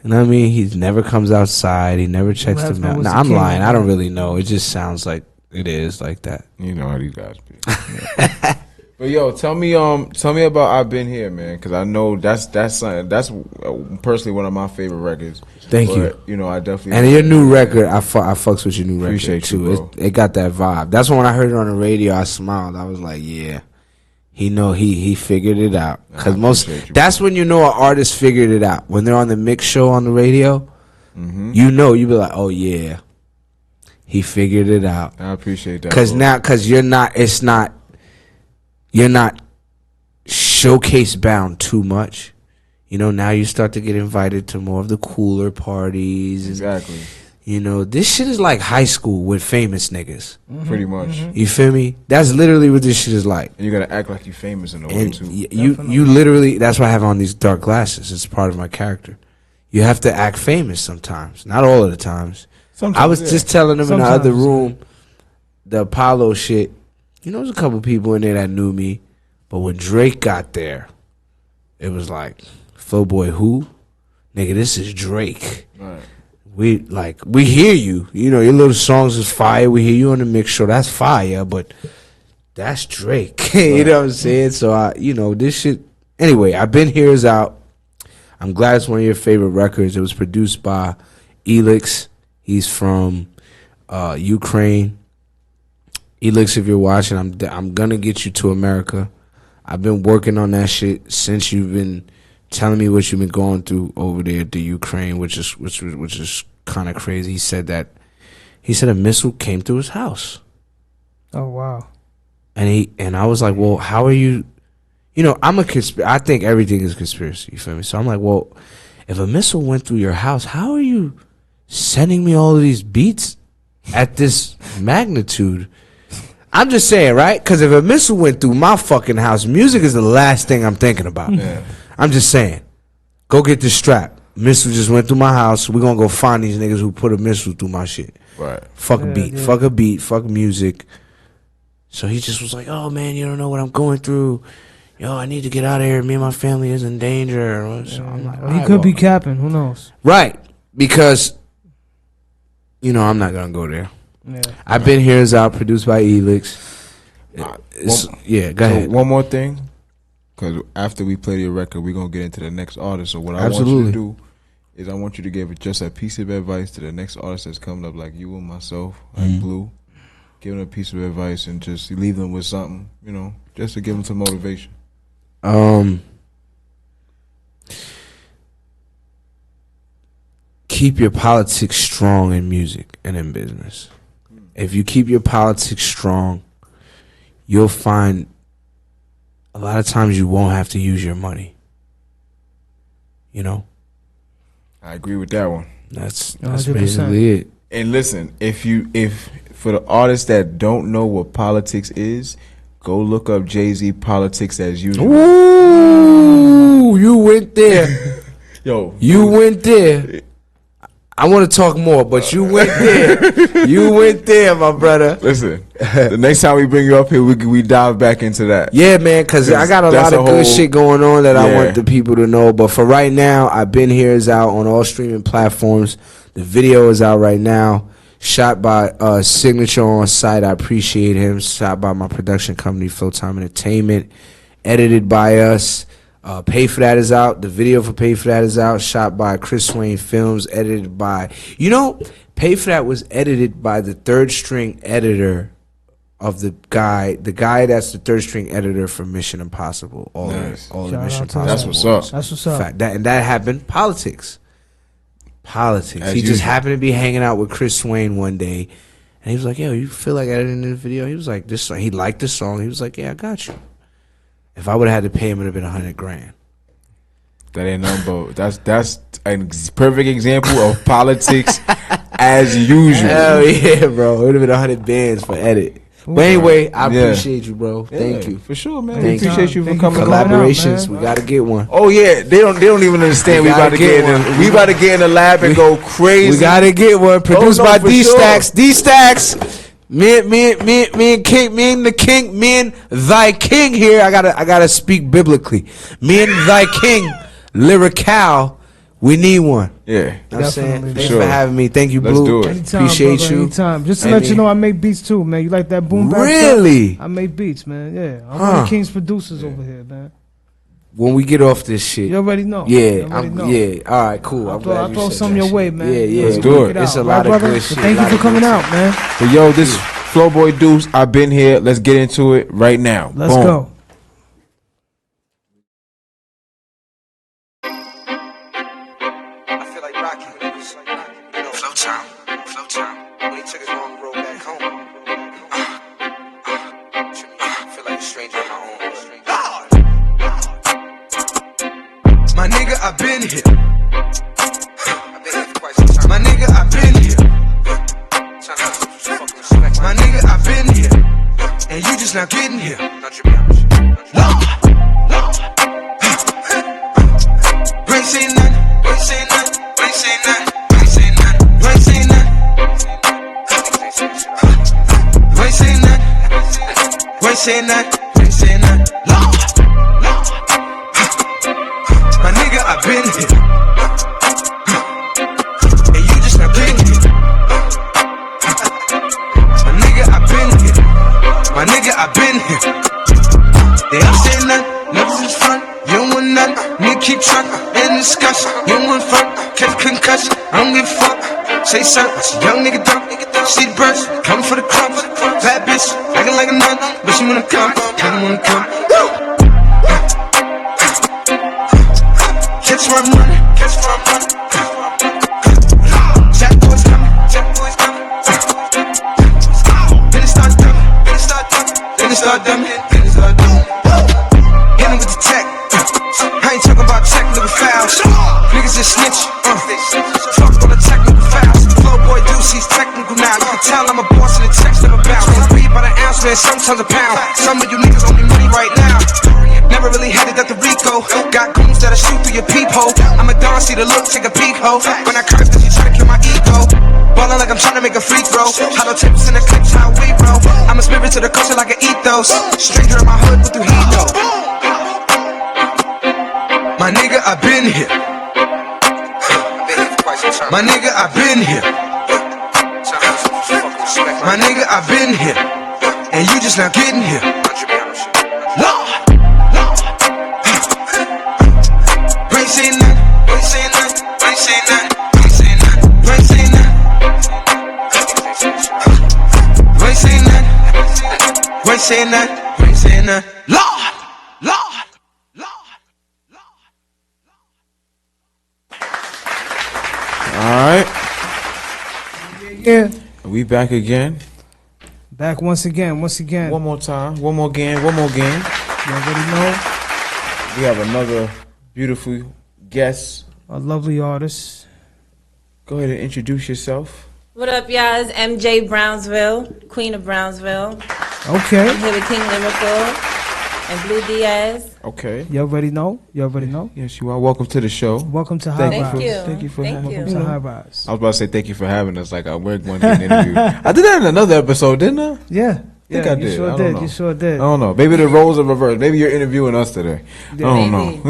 You know what I mean? He never comes outside. He never checks them out. Nah, I'm lying. I don't really know. It just sounds like it is like that. You know how these guys be. But yo, tell me about I've Been Here, man, because I know that's something that's personally one of my favorite records. Thank you. You know, I definitely. And your new record, I fucks with your new record. Appreciate too. You, bro. It got that vibe. That's when I heard it on the radio. I smiled. I was like, yeah, he figured it out. Because that's when you know an artist figured it out, when they're on the mix show on the radio. Mm-hmm. You be like, oh yeah, he figured it out. I appreciate that. Because you're not showcase bound too much. You know, now you start to get invited to more of the cooler parties. Exactly. You know, this shit is like high school with famous niggas. Pretty much. You feel me? That's literally what this shit is like. And you gotta act like you famous in a way too. You literally, that's why I have on these dark glasses. It's part of my character. You have to act famous sometimes. Not all of the times. I was just telling them in the other room, the Apollo shit. You know, there's a couple people in there that knew me. But when Drake got there, it was like, Flowboy who? Nigga, this is Drake. Right. We hear you. You know, your little songs is fire. We hear you on the mix show. That's fire, but that's Drake. You know what I'm saying? So, this shit. Anyway, I've Been Here is out. I'm glad it's one of your favorite records. It was produced by Elix. He's from Ukraine. Elix, if you're watching, I'm going to get you to America. I've been working on that shit since you've been telling me what you've been going through over there to Ukraine, which is kind of crazy. He said a missile came through his house. Oh wow! And I was like, well, how are you? You know, I think everything is conspiracy. You feel me? So I'm like, well, if a missile went through your house, how are you sending me all of these beats at this magnitude? I'm just saying, right? Because if a missile went through my fucking house, music is the last thing I'm thinking about. Yeah. I'm just saying, go get this strap. Missile just went through my house. We're going to go find these niggas who put a missile through my shit. Right. Fuck a beat, fuck music. So he just was like, oh, man, you don't know what I'm going through. Yo, I need to get out of here. Me and my family is in danger. So I'm like, he could be capping. Who knows? Right. Because, I'm not going to go there. Yeah. I've Been Here is out, produced by Elix. Go ahead. One more thing. Because after we play the record, we're going to get into the next artist. So what I want you to do is I want you to give just a piece of advice to the next artist that's coming up, like you and myself, like Blue. Give them a piece of advice and just leave them with something, just to give them some motivation. Keep your politics strong in music and in business. If you keep your politics strong, you'll find a lot of times you won't have to use your money. I agree with that one. That's basically it. And listen, if for the artists that don't know what politics is, go look up Jay-Z politics as usual. Ooh, you went there. Yo, you went there. I want to talk more, but you went there. You went there, my brother. Listen, the next time we bring you up here, we dive back into that. Yeah, man, because I got a lot of good shit going on that I want the people to know. But for right now, I've Been Here is out on all streaming platforms. The video is out right now. Shot by Signature on site. I appreciate him. Shot by my production company, Flowtime Entertainment. Edited by us. Pay For That is out. The video for Pay For That is out. Shot by Chris Swain Films. Edited by... Pay For That was edited by the third string editor of the guy that's the third string editor for Mission Impossible. All the Mission Impossible. That's what's up. That's what's up. That happened. Politics. As he usual. just happened to be hanging out with Chris Swain one day, and he was like, yo, you feel like editing this video? He was like, this song. He liked the song. He was like, yeah, I got you. If I would have had to pay him, it would have been $100,000. That ain't nothing but that's a perfect example of politics as usual. Hell yeah, bro. It would have been 100 bands for edit. But anyway, I appreciate you, bro. Thank you. For sure, man. Thank we appreciate you for coming. Collaborations, we gotta get one. Oh yeah, they don't even understand. We about to get in. We about to get in the lab and go crazy. We gotta get one. Produced by D Stacks. D Stacks. Me and King, me and the King, me and thy King here. I gotta speak biblically. Me and thy King, Lyrical. We need one. Yeah. I'm saying. Thanks for having me. Thank you, Blue. Let's do it. Anytime, appreciate brother, you. Anytime. Just to let you know, I make beats too, man. You like that boom bap Really? stuff? I make beats, man. Yeah. I'm one of King's producers over here, man. When we get off this shit. You already know. Yeah. All right, cool. I'll throw some your way, man. Yeah. Let's do it. It's a lot of good shit. Thank you for coming out, man. But yo, this Flowboy Duce, I've been here. Let's get into it right now. Let's go. My nigga, I've been here. My nigga, I've been here. just now getting here. Ain't say nothing, ain't say nothing, ain't say nothing, ain't say nothing, ain't say nothing, ain't say nothing, ain't say nothing, ain't say nothing. Lord, my nigga, I been here, and you just not getting here. My nigga, I been here, my nigga, I been here. They ain't say nothing, nothing's in front. You don't want nothing, nigga keep truckin'. Discussion. You don't want fun, catch a concussion. I don't give a fuck. Say something, it's a young nigga dumb. See the birds, coming for the crumbs. Bad bitch, acting like a nun, but she wanna come, kinda wanna come. Catch where I'm running, catch where I'm running. Jack boys coming, Jack boys coming. Then it start dumbing, then it start dumbing, then it start dumbing, then it start dumbing. Hit him with the tech. I ain't talking about technical fouls. Niggas just snitch. Fuck on the technical fouls. Flowboy Duce, he's technical now. You can tell I'm a boss and the text never bounce. I read by the ounce, man, sometimes a pound. Some of you niggas owe me money right now. Never really headed at the Rico. Got goons that'll shoot through your peephole. I'm a Don, see the look, take a peek ho. When I curse, then she try to kill my ego. Ballin' like I'm trying to make a free throw. Hollow tips in the clips, how we roll. I'm a spirit to the culture like an ethos. Stranger in my hood, what do he know? My nigga, I been here. My nigga, I been here. My nigga, I been here. And you just now getting here. Lord, ain't say nothing, ain't say nothing, ain't say nothing, ain't say nothing, ain't say nothing, ain't say nothing, ain't say nothing, ain't say nothing. Lord, Lord. Alright. Yeah. We back again. Back once again. One more time. One more game. You already know. We have another beautiful guest. A lovely artist. Go ahead and introduce yourself. What up, y'all? It's MJ Brownsville, Queen of Brownsville. Okay. I'm here with King Lyrical and Blue Diaz. Okay. You already know. Yes, you are. Welcome to the show. Welcome to High Rise. Thank you for having us. Welcome to High Rise. I was about to say thank you for having us. Like we're going to an interview. I did that in another episode, didn't I? Yeah. I think I did. You sure did. I don't know. Maybe the roles are reversed. Maybe you're interviewing us today. Yeah, I don't know.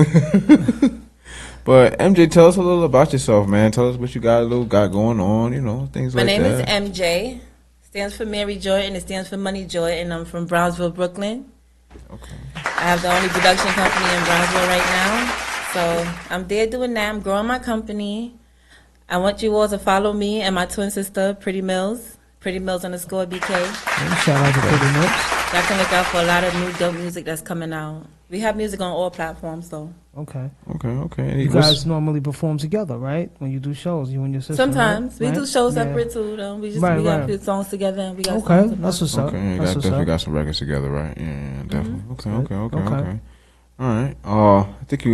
But MJ, tell us a little about yourself, man. Tell us what you got going on, things like that. My name is MJ. Stands for Mary Joy, and it stands for Money Joy, and I'm from Brownsville, Brooklyn. Okay. I have the only production company in Brownsville right now. So I'm there doing that. I'm growing my company. I want you all to follow me and my twin sister, Pretty Mills. Pretty Mills _BK. Shout out to Pretty Mills. Y'all can look out for a lot of new dope music that's coming out. We have music on all platforms, though. Okay. And you guys normally perform together, right? When you do shows, you and your sister. Sometimes right? we do shows separate too, though. We got a few songs together, and we got songs that's what's up. Okay, that's definitely got some records together, right? Yeah, definitely. Mm-hmm. Okay. All right. I think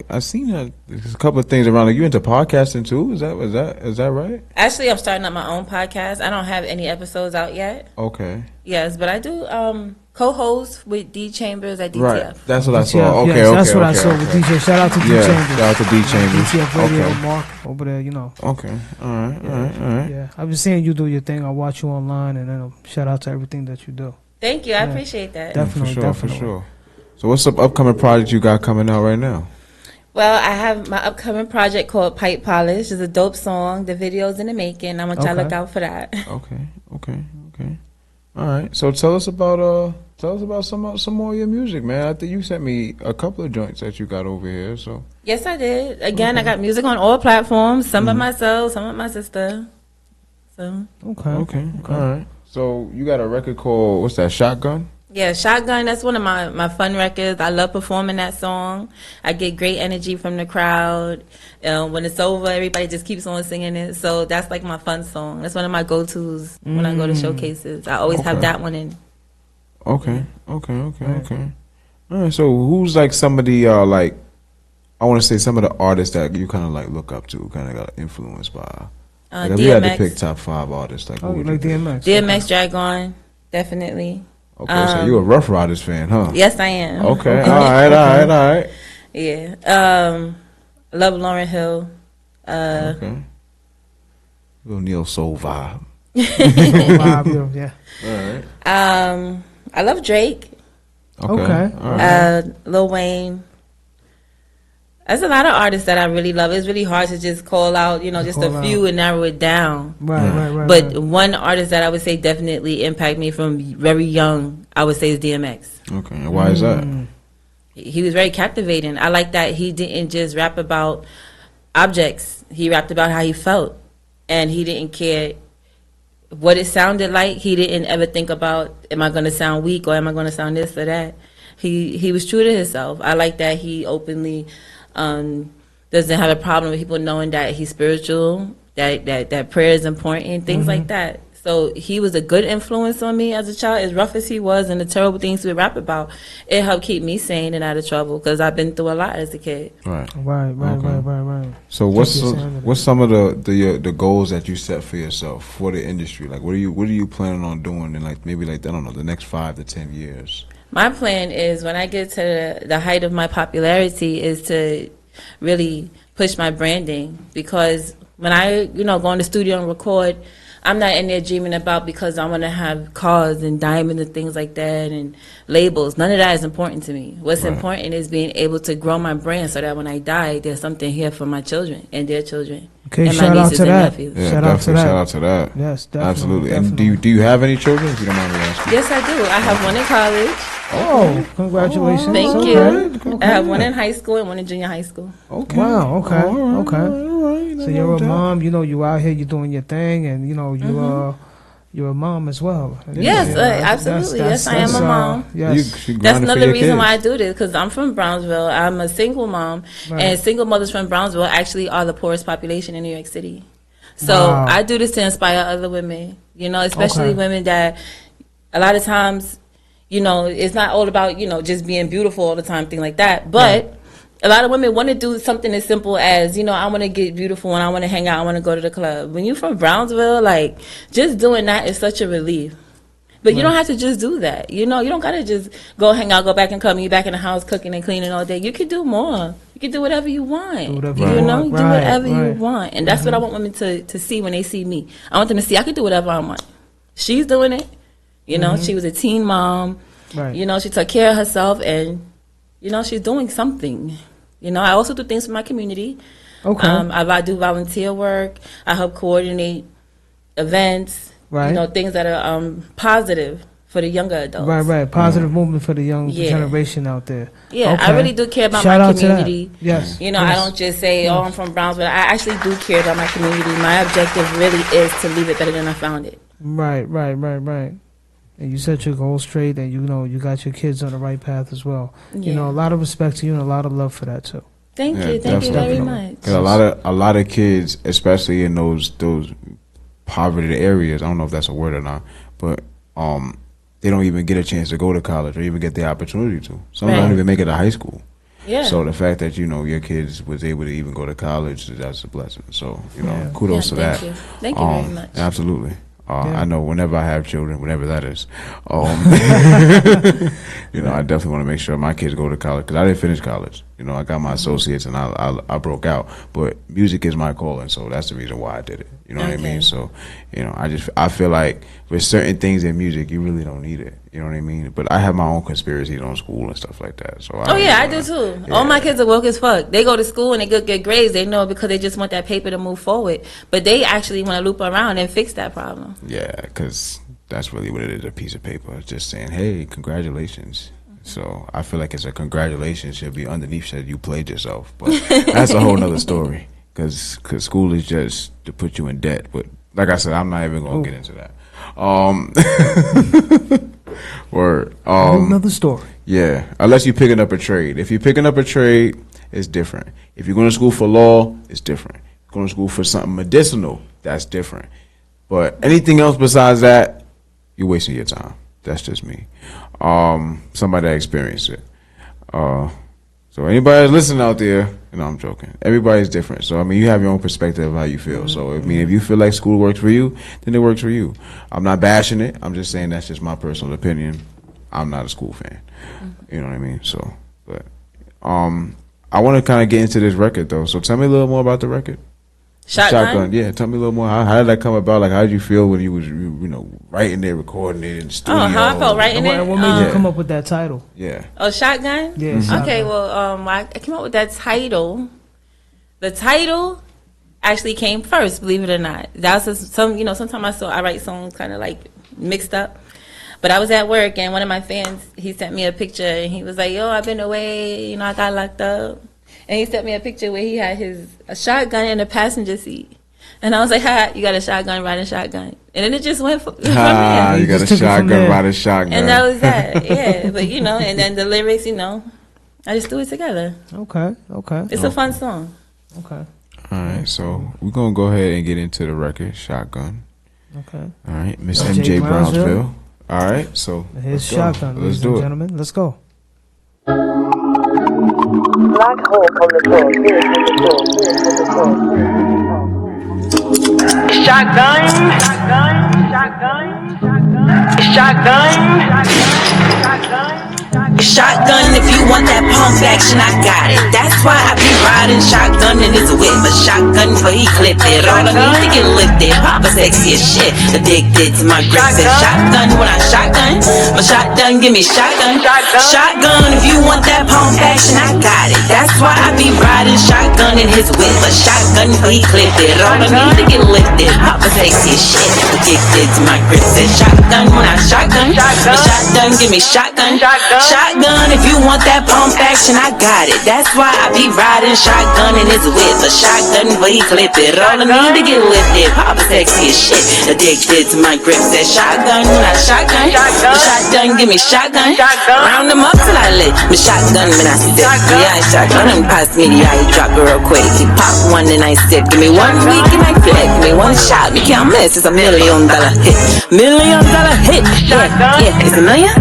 I've seen there's a couple of things around. Are you into podcasting too? Is that right? Actually, I'm starting up my own podcast. I don't have any episodes out yet. Okay. Yes, but I do co-host with D Chambers at DTF. Right. That's what I saw. Okay. That's what I saw with DJ. Shout out to D Chambers. Shout out to D Chambers. DTF Radio, Mark over there. Okay. All right. Yeah. I've been seeing you do your thing. I watch you online, and then shout out to everything that you do. Thank you. I appreciate that. Definitely. For sure. So what's the upcoming project you got coming out right now? Well, I have my upcoming project called Pipe Polish. It's a dope song. The video's in the making. I want y'all to look out for that. Okay. All right. So tell us about some more of your music, man. I think you sent me a couple of joints that you got over here. So yes, I did. Again, I got music on all platforms. Some by myself, some with my sister. So okay. All right. So you got a record called what's that? Shotgun. Yeah, Shotgun, that's one of my fun records. I love performing that song. I get great energy from the crowd. When it's over, everybody just keeps on singing it. So that's like my fun song. That's one of my go-tos when I go to showcases. I always have that one in. Okay. All right, so who's like some of the, I want to say some of the artists that you kind of like look up to, kind of got influenced by? Like if you had to pick top 5 artists, like who would you pick? DMX. DMX, Dragon, definitely. Okay, so you a Rough Riders fan, huh? Yes, I am. Okay, all right. Yeah. I love Lauryn Hill. Okay. Little neo soul vibe. Yeah. All right. I love Drake. Okay. All right. Lil Wayne. There's a lot of artists that I really love. It's really hard to just call out, just a few and narrow it down. Right. But one artist that I would say definitely impacted me from very young, I would say, is DMX. Okay, and why is that? He was very captivating. I like that he didn't just rap about objects. He rapped about how he felt, and he didn't care what it sounded like. He didn't ever think about, am I going to sound weak or am I going to sound this or that? He was true to himself. I like that he openly doesn't have a problem with people knowing that he's spiritual, that prayer is important, things like that. So he was a good influence on me as a child. As rough as he was and the terrible things we rap about, it helped keep me sane and out of trouble because I've been through a lot as a kid. Right. So what's some of the goals that you set for yourself for the industry? Like, what are you planning on doing in maybe I don't know, the next 5 to 10 years? My plan is when I get to the height of my popularity is to really push my branding, because when I go in the studio and record, I'm not in there dreaming about because I want to have cars and diamonds and things like that and labels. None of that is important to me. What's important is being able to grow my brand so that when I die, there's something here for my children and their children. Okay, and shout my out nieces to and that. nephews. Yeah, Shout out to that. Yes, definitely. absolutely. Definitely. And do you have any children? If you don't mind me asking. Yes, I do. I have one in college. Oh, congratulations. Thank you. Okay. I have one in high school and one in junior high school. Okay. Wow. Okay. Okay. So you're a mom. You out here. You're doing your thing, and you're a mom as well. Yes, absolutely. Yes, I am a mom. Yes. That's another reason why I do this, because I'm from Brownsville. I'm a single mom, and single mothers from Brownsville actually are the poorest population in New York City. So I do this to inspire other women, especially women that a lot of times, it's not all about, just being beautiful all the time, thing like that. But a lot of women want to do something as simple as, I want to get beautiful and I want to hang out, I want to go to the club. When you're from Brownsville, just doing that is such a relief. But you don't have to just do that. You don't got to just go hang out, go back and come. You back in the house cooking and cleaning all day. You can do more. You can do whatever you want. Do whatever you want. And that's what I want women to see when they see me. I want them to see I can do whatever I want. She's doing it. She was a teen mom. Right. She took care of herself and, she's doing something. I also do things for my community. Okay. I do volunteer work. I help coordinate events. Right. Things that are positive for the younger adults. Right. Positive movement for the young generation out there. Yeah, okay. I really do care about my community. Yes. I don't just say, I'm from Brownsville. I actually do care about my community. My objective really is to leave it better than I found it. Right. And you set your goals straight, and you got your kids on the right path as well. Yeah. A lot of respect to you and a lot of love for that too. Thank you very much. A lot of kids, especially in those poverty areas, I don't know if that's a word or not, but they don't even get a chance to go to college or even get the opportunity to. Some don't even make it to high school. Yeah. So the fact that your kids was able to even go to college, that's a blessing. So kudos to that. Thank you very much. Absolutely. I know whenever I have children, whenever that is, I definitely want to make sure my kids go to college, because I didn't finish college. I got my associates and I broke out, but music is my calling, so that's the reason why I did it. You know what I mean? So, I feel like with certain things in music, you really don't need it. You know what I mean? But I have my own conspiracies on school and stuff like that. So I do too. Yeah. All my kids are woke as fuck. They go to school and they get grades. They know because they just want that paper to move forward. But they actually want to loop around and fix that problem. Yeah, because that's really what it is, a piece of paper. It's just saying, hey, congratulations. So I feel like it's a congratulations should be underneath said you played yourself. But that's a whole nother story, because school is just to put you in debt. But like I said, I'm not even going to get into that. Word. Another story. Yeah, unless you're picking up a trade. If you're picking up a trade, it's different. If you're going to school for law, it's different. If you're going to school for something medicinal, that's different. But anything else besides that, you're wasting your time. That's just me. Somebody that experienced it. So anybody that's listening out there, I'm joking. Everybody's different. So you have your own perspective of how you feel. So if you feel like school works for you, then it works for you. I'm not bashing it. I'm just saying that's just my personal opinion. I'm not a School fan. You know what I mean? So, but I want to kind of get into this record though. So tell me a little more about the record. Shotgun. Yeah, tell me a little more. How did that come about? Like, how did you feel when you was writing it, recording it in the studio? Oh, how I felt writing it. What made you come up with that title? Yeah. Oh, Shotgun. Yeah. Shotgun. Okay. Well, I came up with that title. The title actually came first, believe it or not. That was sometimes I write songs kind of like mixed up. But I was at work and one of my fans, he sent me a picture and he was like, "Yo, I've been away. I got locked up." And he sent me a picture where he had a shotgun in the passenger seat. And I was like, "Ha, you got a shotgun, riding shotgun." And then it just went from there. You got a shotgun, riding shotgun. And that was that, yeah. But, and then the lyrics, I just threw it together. Okay. It's a fun song. Okay. All right, so we're going to go ahead and get into the record, Shotgun. Okay. All right, Miss MJ Brownsville. All right, so here's Shotgun, ladies and gentlemen. Let's go. Black hole on the floor. Shotgun. Shotgun, if you want that pump action, I got it. That's why I be riding shotgun in his whip. A shotgun for he clipped it. All I need to get lifted. Papa sexy as shit. Addicted to my grip. Said shotgun when I shotgun. My shotgun, give me shotgun. Shotgun, if you want that pump action, I got it. That's why I be riding shotgun in his whip. A shotgun for he clipped it. All I need to get lifted. Papa sexy as shit. Addicted to my grip. Said shotgun when I shotgun. My shotgun, give me shotgun. Shotgun, if you want that pump action, I got it. That's why I be riding shotgun in his whip. A shotgun, but he clip it. All I need to get lifted. Papa sexy as shit. Addicted to my grip. Said shotgun when I shotgun. My shotgun, give me shotgun. Round them up till I lit. My shotgun when I sip. Yeah, shotgun him past me. Yeah, he drop it real quick. He pop one and I sip. Give me 1 week and I flick. Give me one shot. We can't miss. It's $1 million hit. $1 million hit. Yeah, it's $1 million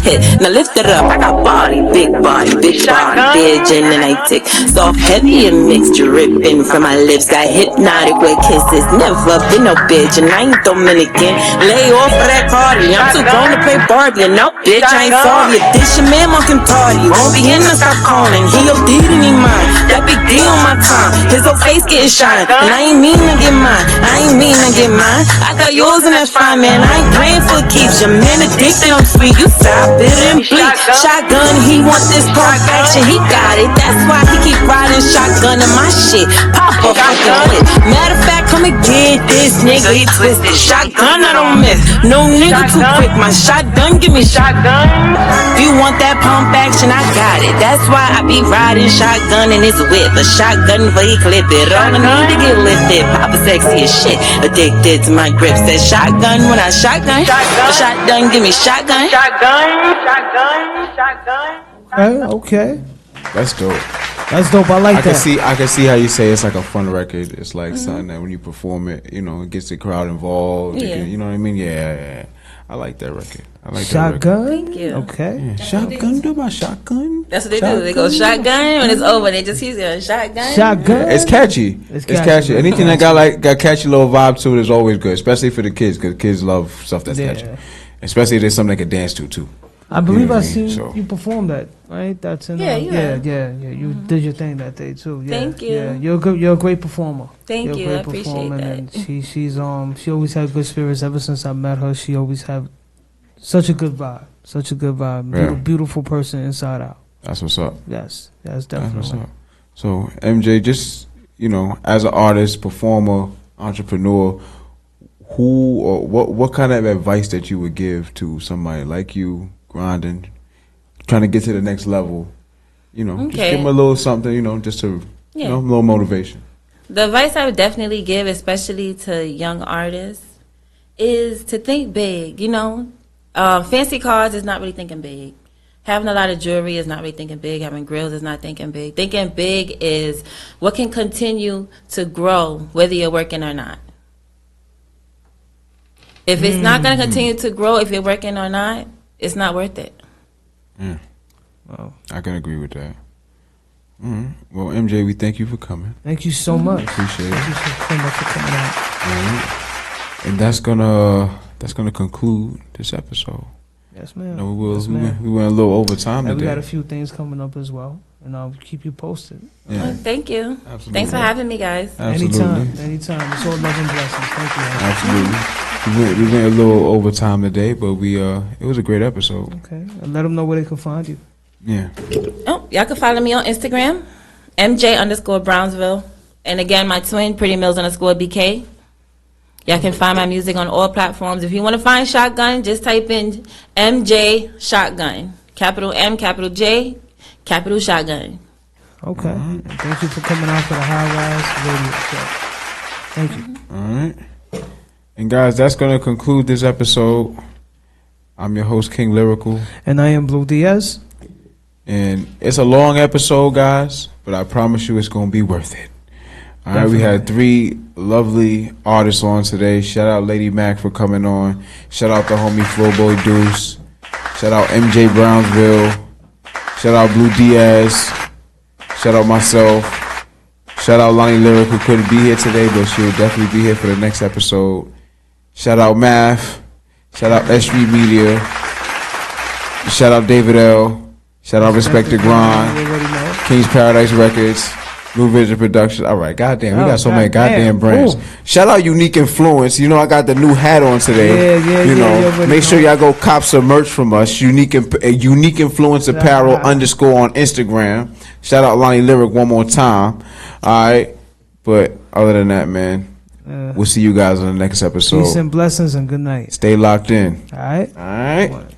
hit. Now lift it up. I got body, big vision, and I tick. Soft, heavy, and mixed, dripping from my lips. Got hypnotic with kisses. Never been no bitch, and I ain't Dominican. Lay off of that party. I'm too grown to play Barbie. No, bitch, I ain't sorry. Dish your man, monkey party. Won't be in to stop calling. He OD'd and he mine. That big deal on my time. His whole face getting shine. And I ain't mean to get mine. I got yours and that's fine, man. I ain't praying for keeps. Your man addicted, I'm sweet. You stop it and bleed. Shotgun, he want this pump action, he got it. That's why he keep riding shotgun in my shit. Pop a fucking whip. Matter of fact, come and get this nigga, he twisted. Shotgun, I don't miss. No nigga too quick. My shotgun, give me shotgun. If you want that pump action, I got it. That's why I be riding shotgun in his whip. A shotgun, but he clip it. All I need to get lifted. Papa sexy as shit. Addicted to my grip. Said shotgun when I shotgun. Shotgun, give me shotgun. Okay. That's dope. I like that. I can see how you say it's like a fun record. It's like something that when you perform it, it gets the crowd involved. Yeah. You know what I mean? Yeah. I like that record. Shotgun. Thank you. Okay. Yeah. Shotgun, do my shotgun. That's what they do. They go shotgun when it's over. They just use it shotgun. Shotgun. It's catchy. It's catchy. Anything that got catchy little vibe to it is always good, especially for the kids, because kids love stuff that's catchy. Especially if there's something they can dance to too. I believe I seen you perform that, right? That's in yeah. You did your thing that day too. Yeah. Thank you. Yeah, you're a great performer. Thank you. I appreciate that. And she always had good spirits. Ever since I met her, she always had such a good vibe. Yeah. Beautiful person inside out. That's what's up. Yes, definitely. That's what's up. So MJ, just as an artist, performer, entrepreneur, who or what kind of advice that you would give to somebody like you, grinding, trying to get to the next level? Just give them a little something, just to a little motivation. The advice I would definitely give, especially to young artists, is to think big. Fancy cars is not really thinking big. Having a lot of jewelry is not really thinking big. Having grills is not thinking big. Thinking big is what can continue to grow, whether you're working or not. If it's not going to continue to grow, if you're working or not, it's not worth it. Yeah. Well, I can agree with that. Well, MJ, we thank you for coming. Thank you so much. Appreciate it. Thank you so much for coming out. And that's gonna conclude this episode. Yes, ma'am. No, we went a little over time today. We got a few things coming up as well, and I'll keep you posted. Yeah. Well, thank you. Absolutely. Thanks for having me, guys. Absolutely. Anytime. It's all love and blessings. Thank you. Absolutely. We went a little over time today, but it was a great episode. Okay. And let them know where they can find you. Yeah. Oh, y'all can follow me on Instagram, MJ_Brownsville. And again, my twin, Pretty Mills _BK. Y'all can find my music on all platforms. If you want to find Shotgun, just type in MJ Shotgun. Capital M, capital J, capital Shotgun. Okay. And thank you for coming out for the High Rise Radio Show. Thank you. All right. And guys, that's going to conclude this episode. I'm your host, King Lyrical. And I am Blue Diaz. And it's a long episode, guys, but I promise you it's going to be worth it. All right, we had 3 lovely artists on today. Shout out Lady Mac for coming on. Shout out the homie Flowboy Duce. Shout out MJ Brownsville. Shout out Blue Diaz. Shout out myself. Shout out Lonnie Lyric, who couldn't be here today, but she'll definitely be here for the next episode. Shout out Math. Shout out S.STREET Media. Shout out David L. Shout out Respect the Grind. King's Paradise Records. Blue Vision Productions. All right, goddamn, we got so many goddamn brands. Ooh. Shout out Unique Influence. You know, I got the new hat on today. Yeah. Make sure y'all go cop some merch from us. Unique Influence Apparel _ on Instagram. Shout out Lonnie Lyric one more time. All right, but other than that, man, we'll see you guys on the next episode. Peace and blessings and good night. Stay locked in. All right. All right.